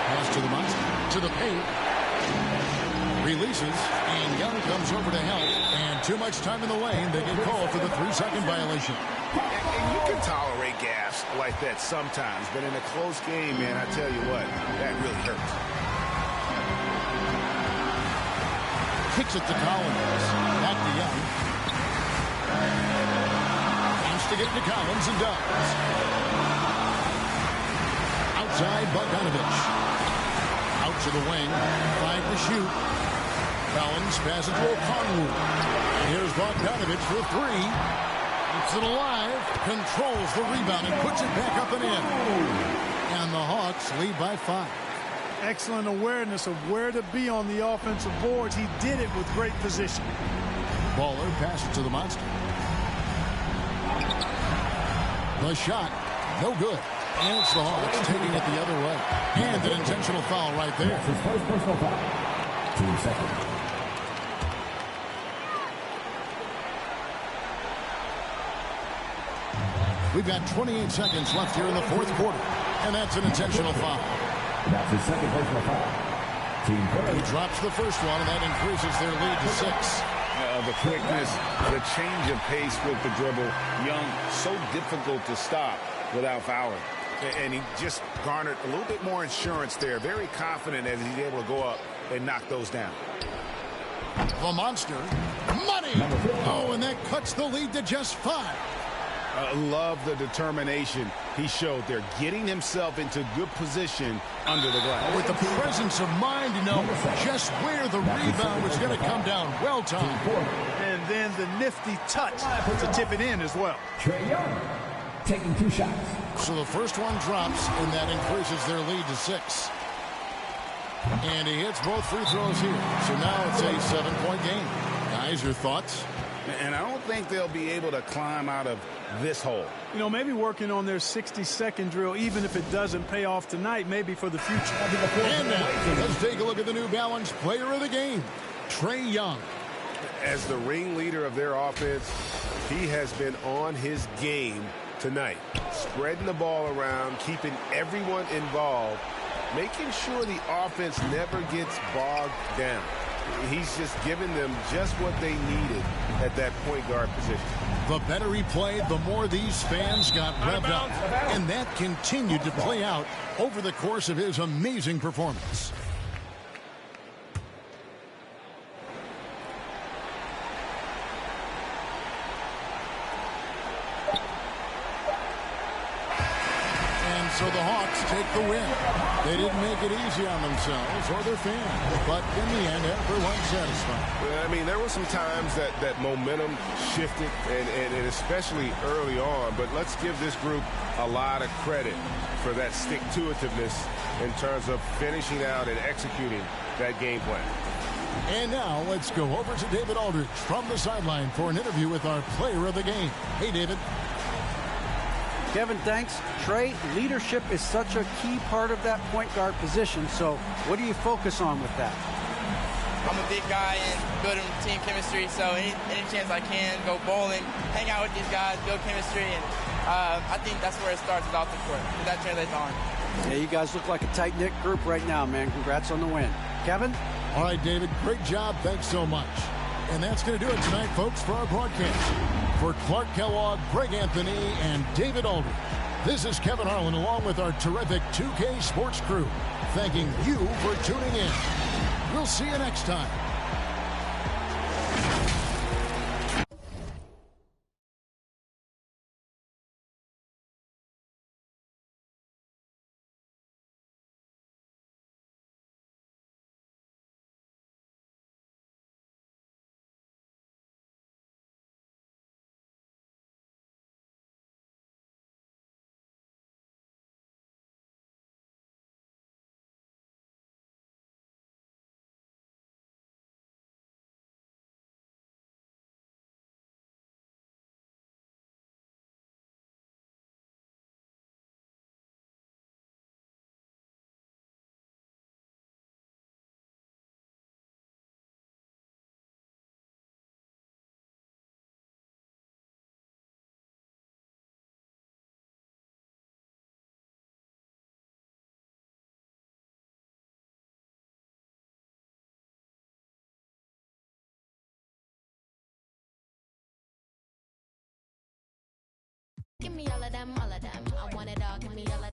Pass to the monster. To the paint. Releases. And Young comes over to help. And too much time in the lane. They get called for the 3-second violation. And you can tolerate gas like that sometimes. But in a close game, man, I tell you what, that really hurts. Kicks it to Collins. Back to Young. To get to Collins and does. Outside Bogdanovich. Out to the wing. 5 to shoot. Collins passes to O'Connell. Here's Bogdanovich for 3. Keeps it alive. Controls the rebound and puts it back up and in. And the Hawks lead by 5. Excellent awareness of where to be on the offensive boards. He did it with great position. Baller passes to the monster. The shot, no good. And it's the Hawks taking it the other way. And an intentional foul right there. That's his first personal foul. Team second. We've got 28 seconds left here in the fourth quarter. And that's an intentional foul. That's his second personal foul. Team third. He drops the first one, and that increases their lead to 6. the quickness, the change of pace with the dribble. Young, so difficult to stop without fouling. And he just garnered a little bit more insurance there. Very confident as he's able to go up and knock those down. The monster, money. Oh, and that cuts the lead to just 5. Love the determination he showed there, getting himself into good position under the glass. With the presence of mind to know just where the rebound was going to come down. Well timed. And then the nifty touch to tip it in as well. Trae Young taking 2 shots. So the first one drops, and that increases their lead to 6. And he hits both free throws here. So now it's a 7-point game. Guys, your thoughts? And I don't think they'll be able to climb out of this hole. You know, maybe working on their 60-second drill, even if it doesn't pay off tonight, maybe for the future. And now, let's take a look at the New Balance player of the game, Trae Young. As the ringleader of their offense, he has been on his game tonight, spreading the ball around, keeping everyone involved, making sure the offense never gets bogged down. He's just giving them just what they needed at that point guard position. The better he played, the more these fans got revved up. And that continued to play out over the course of his amazing performance. So the Hawks take the win. They didn't make it easy on themselves or their fans, but in the end, everyone's satisfied. Well, I mean, there were some times that momentum shifted, and especially early on, but let's give this group a lot of credit for that stick-to-itiveness in terms of finishing out and executing that game plan. And now let's go over to David Aldridge from the sideline for an interview with our player of the game. Hey, David. Kevin, thanks. Trae, leadership is such a key part of that point guard position. So what do you focus on with that? I'm a big guy and building team chemistry. So any chance I can, go bowling, hang out with these guys, build chemistry. And I think that's where it starts is off the court. That translates on. Yeah, you guys look like a tight-knit group right now, man. Congrats on the win. Kevin? All right, David, great job. Thanks so much. And that's going to do it tonight, folks, for our broadcast. For Clark Kellogg, Greg Anthony, and David Aldridge, this is Kevin Harlan along with our terrific 2K Sports crew, thanking you for tuning in. We'll see you next time. Give me all of them, I want it all, give me all of